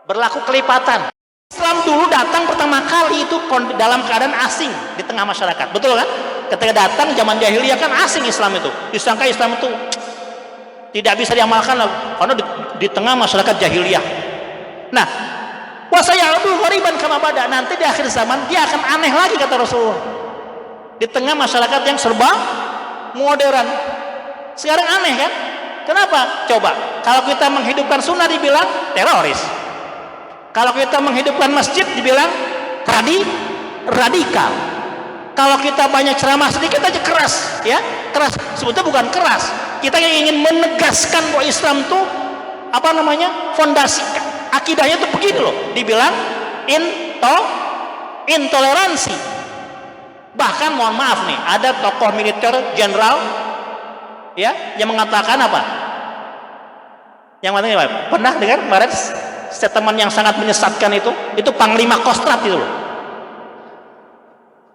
berlaku kelipatan. Islam dulu datang pertama kali itu dalam keadaan asing di tengah masyarakat, betul kan? Ketika datang zaman jahiliyah kan asing Islam itu, disangka Islam itu tidak bisa diamalkan karena di tengah masyarakat jahiliyah. Nah, wasaya'udu ghariban kama bada, nanti di akhir zaman dia akan aneh lagi kata Rasulullah. Di tengah masyarakat yang serba modern. Sekarang aneh kan? Kenapa? Coba, kalau kita menghidupkan sunnah dibilang teroris. Kalau kita menghidupkan masjid dibilang radikal. Kalau kita banyak ceramah sedikit aja keras, ya keras. Sebetulnya bukan keras. Kita yang ingin menegaskan bahwa Islam itu fondasi akidahnya itu begini loh. Dibilang intoleransi. Bahkan mohon maaf nih, ada tokoh militer jenderal, ya, yang mengatakan apa? Yang mana pernah dengar kemarin statement yang sangat menyesatkan itu Panglima Kostrad itu loh.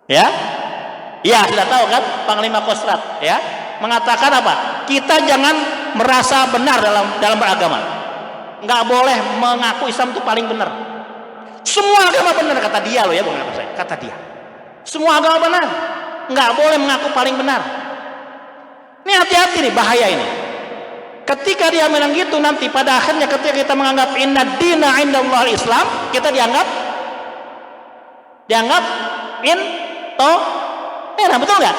Ya, sudah tahu kan Panglima Kostrad, ya. mengatakan apa? Kita jangan merasa benar dalam beragama. Nggak boleh mengaku Islam itu paling benar. Semua agama benar kata dia loh ya, bukan kata saya. Kata dia. Semua agama benar. Nggak boleh mengaku paling benar. Ini hati-hati nih, bahaya ini. Ketika dia bilang gitu, nanti pada akhirnya ketika kita menganggap inna dina indallah Islam, kita dianggap merah, betul nggak?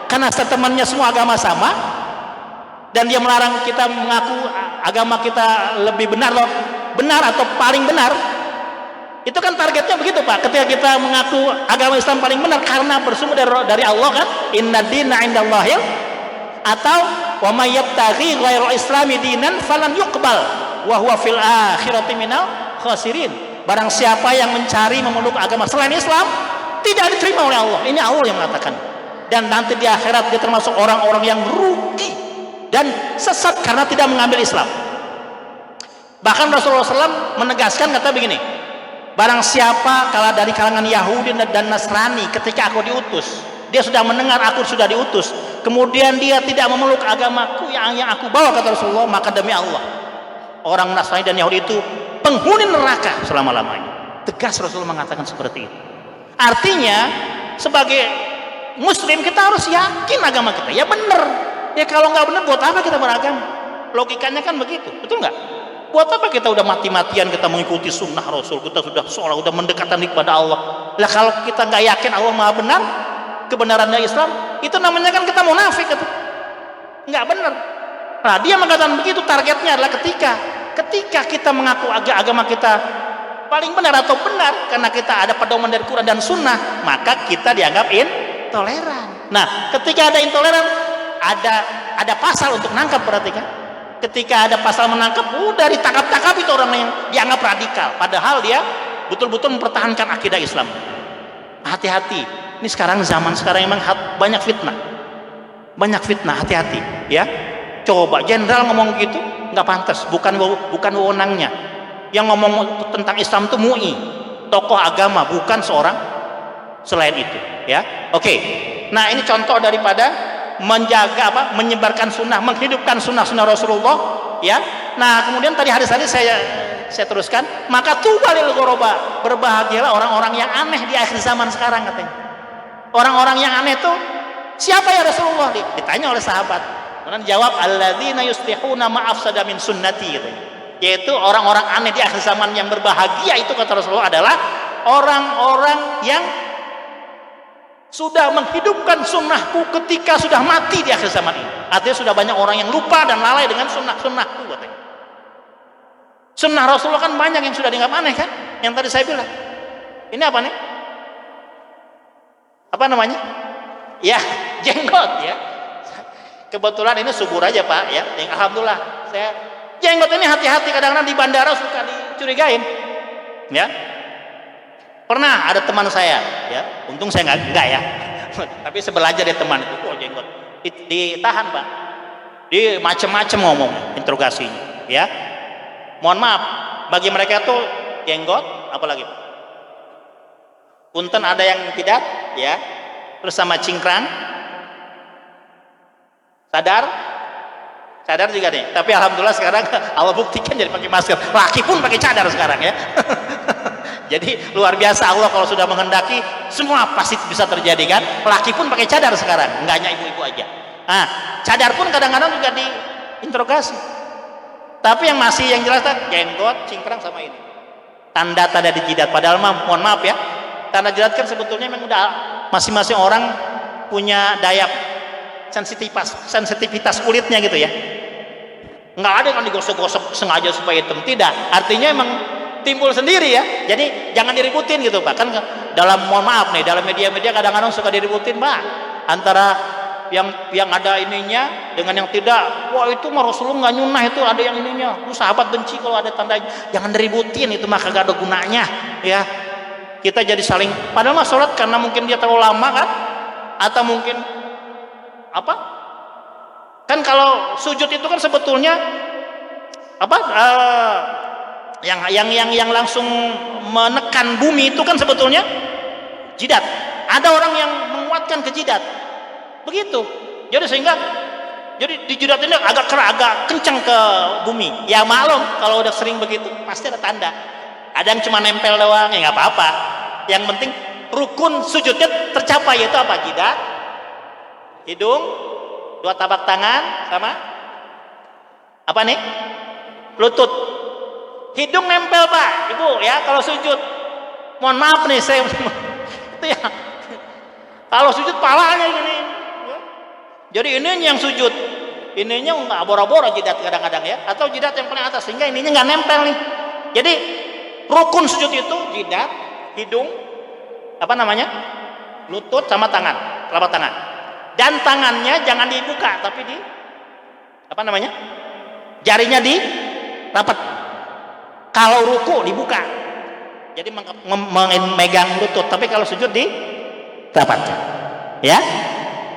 Karena temannya semua agama sama, dan dia melarang kita mengaku agama kita lebih benar loh, benar atau paling benar. Itu kan targetnya begitu Pak. Ketika kita mengaku agama Islam paling benar karena bersumber dari Allah kan, inna dina indallahil, atau wa may yabtaghi ghairal islami dinan falan yuqbal wa huwa fil akhirati minal khasirin. Barang siapa yang mencari memeluk agama selain Islam tidak diterima oleh Allah. Ini Allah yang mengatakan. Dan nanti di akhirat dia termasuk orang-orang yang rugi dan sesat karena tidak mengambil Islam. Bahkan Rasulullah SAW menegaskan, kata begini, barang siapa kalau dari kalangan Yahudi dan Nasrani ketika aku diutus, dia sudah mendengar aku sudah diutus, kemudian dia tidak memeluk agamaku yang aku bawa, kata Rasulullah, maka demi Allah orang Nasrani dan Yahudi itu penghuni neraka selama-lamanya. Tegas Rasulullah mengatakan seperti itu. Artinya sebagai Muslim kita harus yakin agama kita ya benar. Ya kalau nggak benar buat apa kita beragama? Logikanya kan begitu, betul nggak? Buat apa kita udah mati-matian kita mengikuti sunnah Rasul, kita sudah seolah udah mendekatan kepada Allah. Lah kalau kita nggak yakin Allah maha benar, kebenarannya Islam, itu namanya kan kita munafik itu. Nggak benar. Nah dia mengatakan begitu, targetnya adalah ketika kita mengaku agama kita paling benar atau benar karena kita ada pedoman dari Quran dan Sunnah, maka kita dianggap intoleran. Nah ketika ada intoleran, ada pasal untuk nangkap, berarti kan ketika ada pasal menangkap, udah ditangkap itu orang yang dianggap radikal, padahal dia betul-betul mempertahankan akidah Islam. Hati-hati, ini zaman sekarang memang banyak fitnah, hati-hati ya. Coba jenderal ngomong gitu nggak pantas, bukan wewenangnya. Yang ngomong tentang Islam itu MUI, tokoh agama, bukan seorang selain itu ya. Oke, nah ini contoh daripada menyebarkan sunnah, menghidupkan sunnah Rasulullah ya. Nah kemudian tadi hadis saya teruskan, maka tubalil ghuraba, berbahagialah orang-orang yang aneh di akhir zaman sekarang, katanya. Orang-orang yang aneh itu siapa ya Rasulullah? Ditanya oleh sahabat, kemudian jawab alladzina yuslihuna ma'afsada min sunnati, katanya. Yaitu orang-orang aneh di akhir zaman yang berbahagia itu, kata Rasulullah, adalah orang-orang yang sudah menghidupkan sunnahku ketika sudah mati di akhir zaman ini. Artinya sudah banyak orang yang lupa dan lalai dengan sunnahku, katanya. Sunnah Rasulullah kan banyak yang sudah dianggap aneh kan, yang tadi saya bilang. Ini apa nih? Apa namanya? Ya, jenggot ya. Kebetulan ini subur aja Pak ya. Alhamdulillah saya jenggot ini hati-hati, kadang-kadang di bandara suka dicurigain ya. Pernah ada teman saya ya, untung saya enggak ya tapi sebelajar dia teman itu, jenggot ditahan Pak, di macam-macam ngomong interogasinya ya. Mohon maaf bagi mereka tuh jenggot apalagi Pak, punten ada yang tidak ya, terus sama cingkrang, cadar juga nih. Tapi alhamdulillah sekarang Allah buktikan jadi pakai masker. Laki pun pakai cadar sekarang ya. Jadi luar biasa, Allah kalau sudah menghendaki semua pasti bisa terjadi kan. Laki pun pakai cadar sekarang, enggak hanya ibu-ibu aja. Nah, cadar pun kadang-kadang juga diinterogasi. Tapi yang jelas jenggot, cingkrang sama ini. Tanda-tanda di jidat. Padahal mohon maaf ya, tanda jidat kan sebetulnya memang udah masing-masing orang punya daya sensitivitas kulitnya gitu ya. Nggak ada yang digosok-gosok sengaja supaya hitam, tidak. Artinya emang timbul sendiri ya. Jadi jangan diributin gitu Pak. Kan mohon maaf nih, dalam media-media kadang-kadang suka diributin Pak, antara yang ada ininya dengan yang tidak. Wah itu mah Rasulullah nggak nyunah, itu ada yang ininya. Lu sahabat benci kalau ada tanda. Jangan diributin, itu mah kagak ada gunanya ya. Kita jadi saling, padahal mah sholat karena mungkin dia terlalu lama kan, atau mungkin apa? Kan kalau sujud itu kan sebetulnya apa? Yang langsung menekan bumi itu kan sebetulnya jidat. Ada orang yang menguatkan ke jidat, begitu. Jadi sehingga Jadi dijidatin agak kencang ke bumi. Ya maklum kalau udah sering begitu pasti ada tanda. Ada yang cuma nempel doang, ya nggak apa-apa. Yang penting rukun sujudnya tercapai, yaitu apa? Jidat, hidung, dua tapak tangan, sama apa nih? Lutut. Hidung nempel Pak, Ibu ya kalau sujud. Mohon maaf nih saya itu ya. Kalau sujud palanya gini. Jadi ini yang sujud, ininya nggak boro-boro jidat kadang-kadang ya, atau jidat yang paling atas sehingga ininya nggak nempel nih. Jadi rukun sujud itu jidat, hidung, apa namanya, lutut sama tangan, telapak tangan. Dan tangannya jangan dibuka, tapi di apa namanya, jarinya dirapat. Kalau ruku dibuka, jadi memegang lutut, tapi kalau sujud dirapat, ya.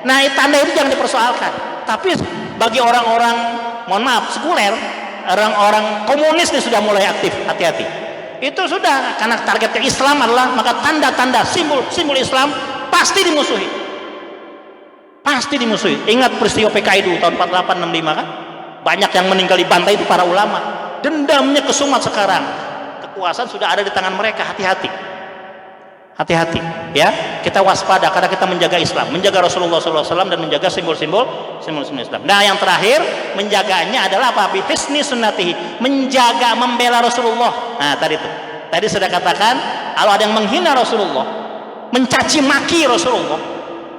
Nah, tanda itu jangan dipersoalkan. Tapi bagi orang-orang, mohon maaf, sekuler, orang-orang komunis ini sudah mulai aktif, hati-hati. Itu sudah, karena targetnya Islam adalah, maka tanda-tanda simbol Islam pasti dimusuhi. Pasti dimusuhi. Ingat peristiwa PKI dulu tahun 4865 kan? Banyak yang meninggal dibantai itu para ulama. Dendamnya kesumat sekarang. Kekuasaan sudah ada di tangan mereka, hati-hati. Hati-hati ya, kita waspada karena kita menjaga Islam, menjaga Rasulullah SAW dan menjaga simbol-simbol Islam. Nah, yang terakhir menjaganya adalah apa? Bihisni sunnatihi, menjaga, membela Rasulullah. Nah, tadi sudah katakan, kalau ada yang menghina Rasulullah, mencaci maki Rasulullah,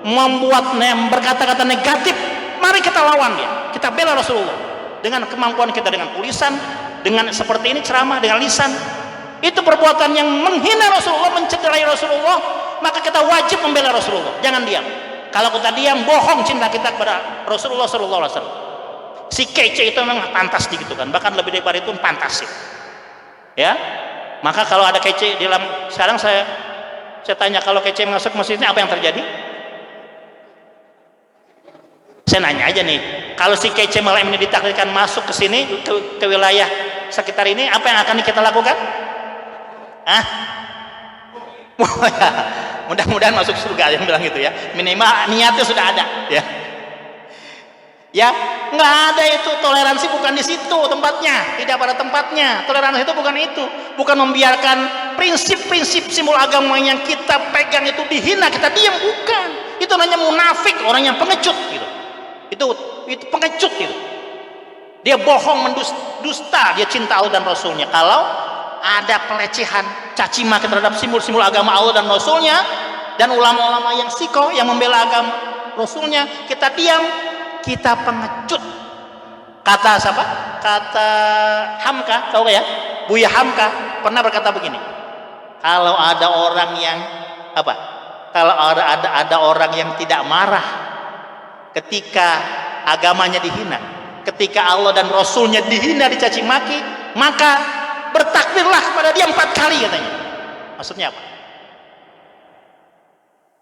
membuat berkata-kata negatif, mari kita lawan dia, kita bela Rasulullah dengan kemampuan kita, dengan tulisan, dengan seperti ini ceramah, dengan lisan. Itu perbuatan yang menghina Rasulullah, mencederai Rasulullah, maka kita wajib membela Rasulullah. Jangan diam. Kalau kita diam, bohong cinta kita kepada Rasulullah SAW. Si kece itu memang pantas digitukan, bahkan lebih daripada itu pantas sih. Ya, maka kalau ada kece di dalam, sekarang saya tanya, kalau kece masuk masjidnya apa yang terjadi? Saya nanya aja nih, kalau si kece malam ini ditakdirkan masuk ke sini, ke wilayah sekitar ini, apa yang akan kita lakukan? Mudah-mudahan masuk surga, yang bilang gitu ya. Minimal niatnya sudah ada ya. Ya, nggak ada itu toleransi, bukan di situ tempatnya, tidak pada tempatnya. Toleransi itu bukan itu, bukan membiarkan prinsip-prinsip simbol agama yang kita pegang itu dihina, kita diam, bukan. Itu namanya munafik, orang yang pengecut gitu. Itu pengecut gitu. Dia bohong, mendusta, dia cinta Allah dan Rasulnya. Kalau ada pelecehan, caci maki terhadap simbol-simbol agama Allah dan Rasulnya, dan ulama-ulama yang sikoh, yang membela agama Rasulnya, kita diam, kita pengecut. Kata siapa? Kata Hamka, tahu gak ya? Buya Hamka pernah berkata begini, kalau ada orang yang apa? Kalau ada orang yang tidak marah ketika agamanya dihina, ketika Allah dan Rasulnya dihina, dicaci maki, maka bertakbirlah kepada dia 4 kali katanya. Maksudnya apa?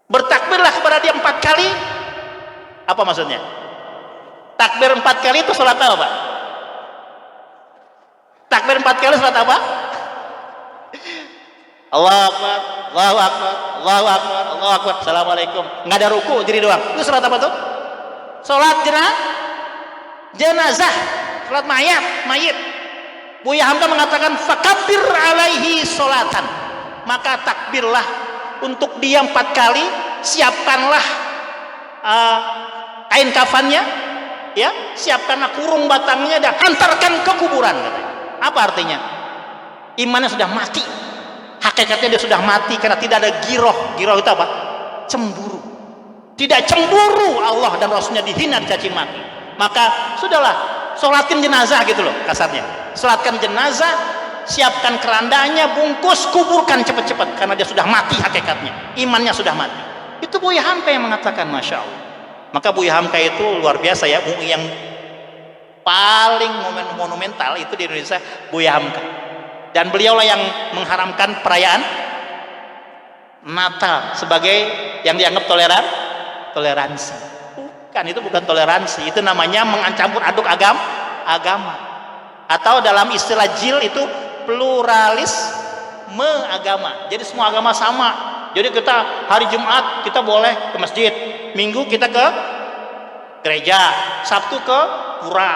Bertakbirlah kepada dia 4 kali. Apa maksudnya? Takbir 4 kali itu salat apa, Pak? Takbir 4 kali salat apa? Allahu Akbar, Allahu Akbar, Allahu Akbar, Allahu Akbar, Assalamualaikum. Nggak ada ruku, jadi doang. Itu salat apa tuh? Salat jenazah, salat mayit. Buya Hamka mengatakan fakabbir alaihi solatan, maka takbirlah untuk dia 4 kali, siapkanlah kain kafannya, ya, siapkanlah kurung batangnya dan hantarkan ke kuburan katanya. Apa artinya? Imannya sudah mati, hakikatnya dia sudah mati karena tidak ada giroh. Giroh itu apa? Cemburu. Tidak cemburu Allah dan Rasulnya dihina, dicaci maki, maka sudahlah, sholatin jenazah gitu loh kasarnya. Sholatkan jenazah, siapkan kerandanya, bungkus, kuburkan cepat-cepat karena dia sudah mati hakikatnya, imannya sudah mati. Itu Buya Hamka yang mengatakan, Masya Allah. Maka Buya Hamka itu luar biasa ya, MUI yang paling monumental itu di Indonesia, Buya Hamka. Dan beliaulah yang mengharamkan perayaan Natal sebagai yang dianggap toleransi. Bukan, itu bukan toleransi, itu namanya mencampur aduk agama. Atau dalam istilah JIL itu pluralisme agama. Jadi semua agama sama. Jadi kita hari Jumat kita boleh ke masjid, Minggu kita ke gereja, Sabtu ke pura,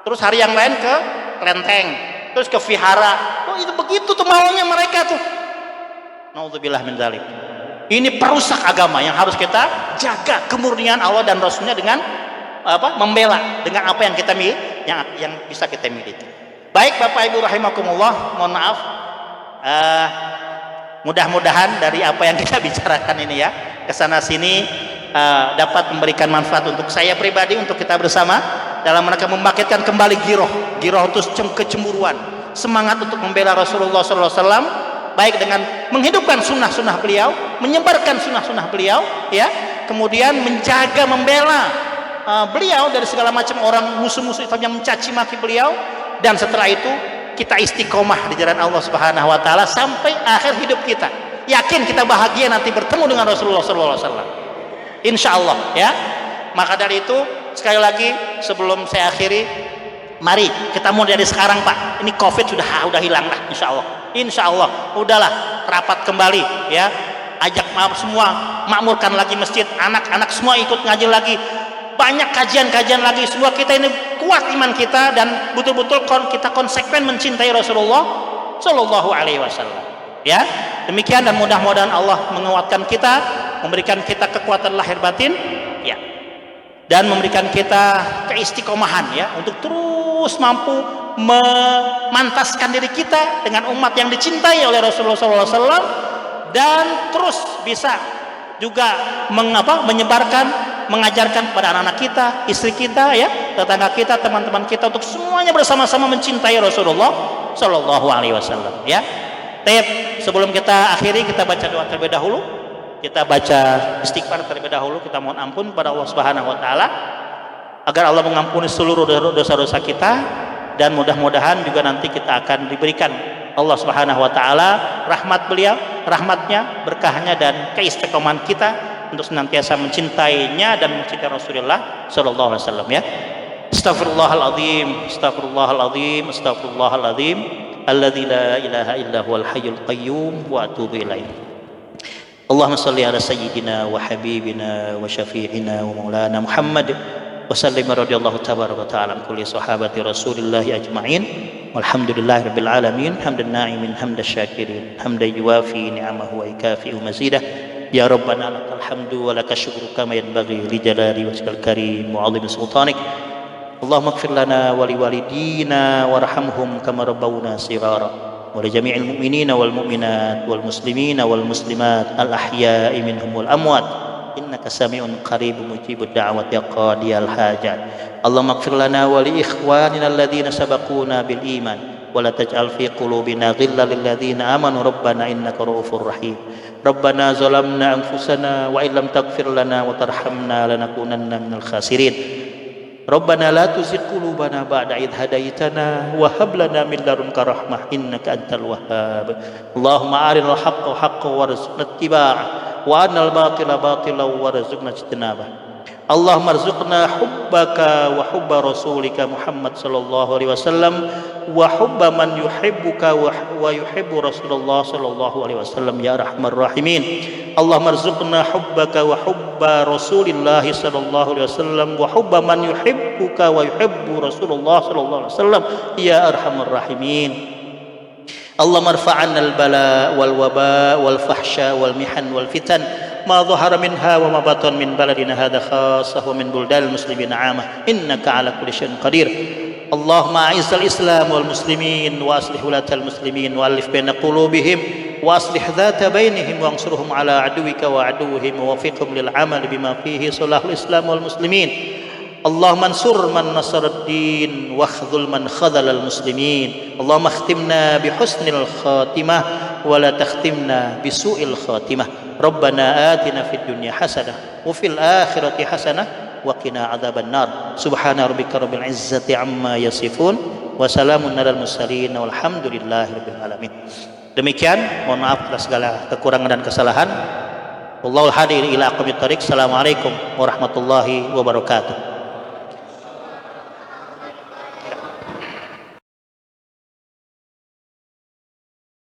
terus hari yang lain ke kelenteng, terus ke vihara. Oh itu begitu tuh maunya mereka tuh. Naudzubillah min dzalik. Ini perusak agama yang harus kita jaga kemurnian Allah dan Rasulnya dengan membela dengan apa yang kita miliki, yang bisa kita miliki. Baik Bapak Ibu rahimakumullah, mohon maaf, mudah-mudahan dari apa yang kita bicarakan ini ya kesana sini dapat memberikan manfaat untuk saya pribadi, untuk kita bersama dalam rangka membangkitkan kembali giroh untuk kecemburuan, semangat untuk membela Rasulullah SAW, baik dengan menghidupkan sunnah-sunnah beliau, menyebarkan sunnah-sunnah beliau, ya, kemudian menjaga, membela beliau dari segala macam orang musuh-musuh Islam yang mencaci maki beliau, dan setelah itu kita istiqomah di jalan Allah Subhanahu Wa Taala sampai akhir hidup kita. Yakin kita bahagia nanti bertemu dengan Rasulullah SAW. Insya Allah, ya. Maka dari itu sekali lagi sebelum saya akhiri, mari kita mulai dari sekarang Pak. Ini COVID sudah hilang lah, Insya Allah, udahlah rapat kembali, ya. Ajak semua, makmurkan lagi masjid, anak-anak semua ikut ngaji lagi, banyak kajian-kajian lagi. Semua kita ini kuat iman kita dan betul-betul kita konsekuen mencintai Rasulullah Shallallahu Alaihi Wasallam. Ya, demikian, dan mudah-mudahan Allah menguatkan kita, memberikan kita kekuatan lahir batin, ya, dan memberikan kita keistiqomahan, ya, untuk terus mampu memantaskan diri kita dengan umat yang dicintai oleh Rasulullah SAW, dan terus bisa juga menyebarkan, mengajarkan kepada anak-anak kita, istri kita, ya, tetangga kita, teman-teman kita, untuk semuanya bersama-sama mencintai Rasulullah Shallallahu Alaihi Wasallam. Ya, sebelum kita akhiri, kita baca doa terlebih dahulu. Kita baca istighfar terlebih dahulu. Kita mohon ampun kepada Allah Subhanahu Wa Taala agar Allah mengampuni seluruh dosa-dosa kita, dan mudah-mudahan juga nanti kita akan diberikan Allah Subhanahu Wa Taala rahmat beliau, rahmatnya, berkahnya, dan keistiqomahan kita untuk senantiasa mencintainya dan mencintai Rasulullah Sallallahu Alaihi Wasallam. Ya, Astaghfirullahaladzim, Astaghfirullahaladzim, Astaghfirullahaladzim, alladzi la ilaha illa huwal hayyul qayyum, wa atubu ilaih. Allahumma salli ala sayyidina wa habibina wa syafi'ina wa maulana Muhammad wa sallim radhiyallahu tabaraka ta'ala an kulli sahabati Rasulillah ajma'in. Walhamdulillahi rabbil alamin, hamdan na'imin, hamdan syakirin, hamdan yuwafi ni'amahu wa ikafi'u mazidah. Ya Rabbana lakal hamdu wa lakal syukru kama yanbaghi li jalali wajhikal karim wa 'azimi sultanik. Allahumma ighfir lana wa liwalidina warhamhum kama rabbawna shighara. ولجميع المؤمنين والمؤمنات والمسلمين والمسلمات الأحياء منهم والأموات إنك سميع قريب مجيب الدعوة يا قاضي الحاجات. اللهم اغفر لنا ولإخواننا الذين سبقونا بالإيمان ولا تجعل في قلوبنا غلا للذين آمنوا ربنا إنك رؤوف رحيم. ربنا ظلمنا أنفسنا وإن لم تغفر لنا وترحمنا لنكونن من الخاسرين. ربنا لا تزغ قلوبنا بعد إذ هديتنا وهب لنا من لدنك رحمة إنك أنت الوهاب. اللهم أرنا الحق حقا وارزقنا اتباعه وأرنا الباطل باطلا وارزقنا اجتنابه. اللهم ارزقنا حبك وحب رسولك محمد صلى الله عليه وسلم وحب من يحبك ويحب رسول الله صلى الله عليه وسلم يا أرحم الراحمين. اللهم ارزقنا حبك وحب رسول الله صلى الله عليه وسلم وحب من يحبك ويحب رسول الله صلى الله عليه وسلم يا أرحم الراحمين. اللهم ارفع عنا البلاء والوباء والفحشاء والمحن والفتن ما ظهر منها وما بطن من بلدنا هذا خاصة ومن بلدان المسلمين عامة إنك على كل شيء قدير. اللهم أعز الإسلام والمسلمين وأصلح ولاة المسلمين وألف بين قلوبهم وأصلح ذات بينهم وانصرهم على عدوك وعدوهم ووفقهم للعمل بما فيه صلاح الإسلام والمسلمين. اللهم انصر من نصر الدين واخذل من خذل المسلمين. اللهم اختمنا بحسن الخاتمة ولا تختمنا بسوء الخاتمة. ربنا آتنا في الدنيا حسنة وفي الآخرة حسنة وقنا عذاب النار. سبحان ربك رب العزة عما يصفون وسلام على المرسلين والحمد لله رب العالمين. Demikian, mohon maaf atas segala kekurangan dan kesalahan. Wallahul hadi ila aqwamit thariq. Assalamualaikum warahmatullahi wabarakatuh.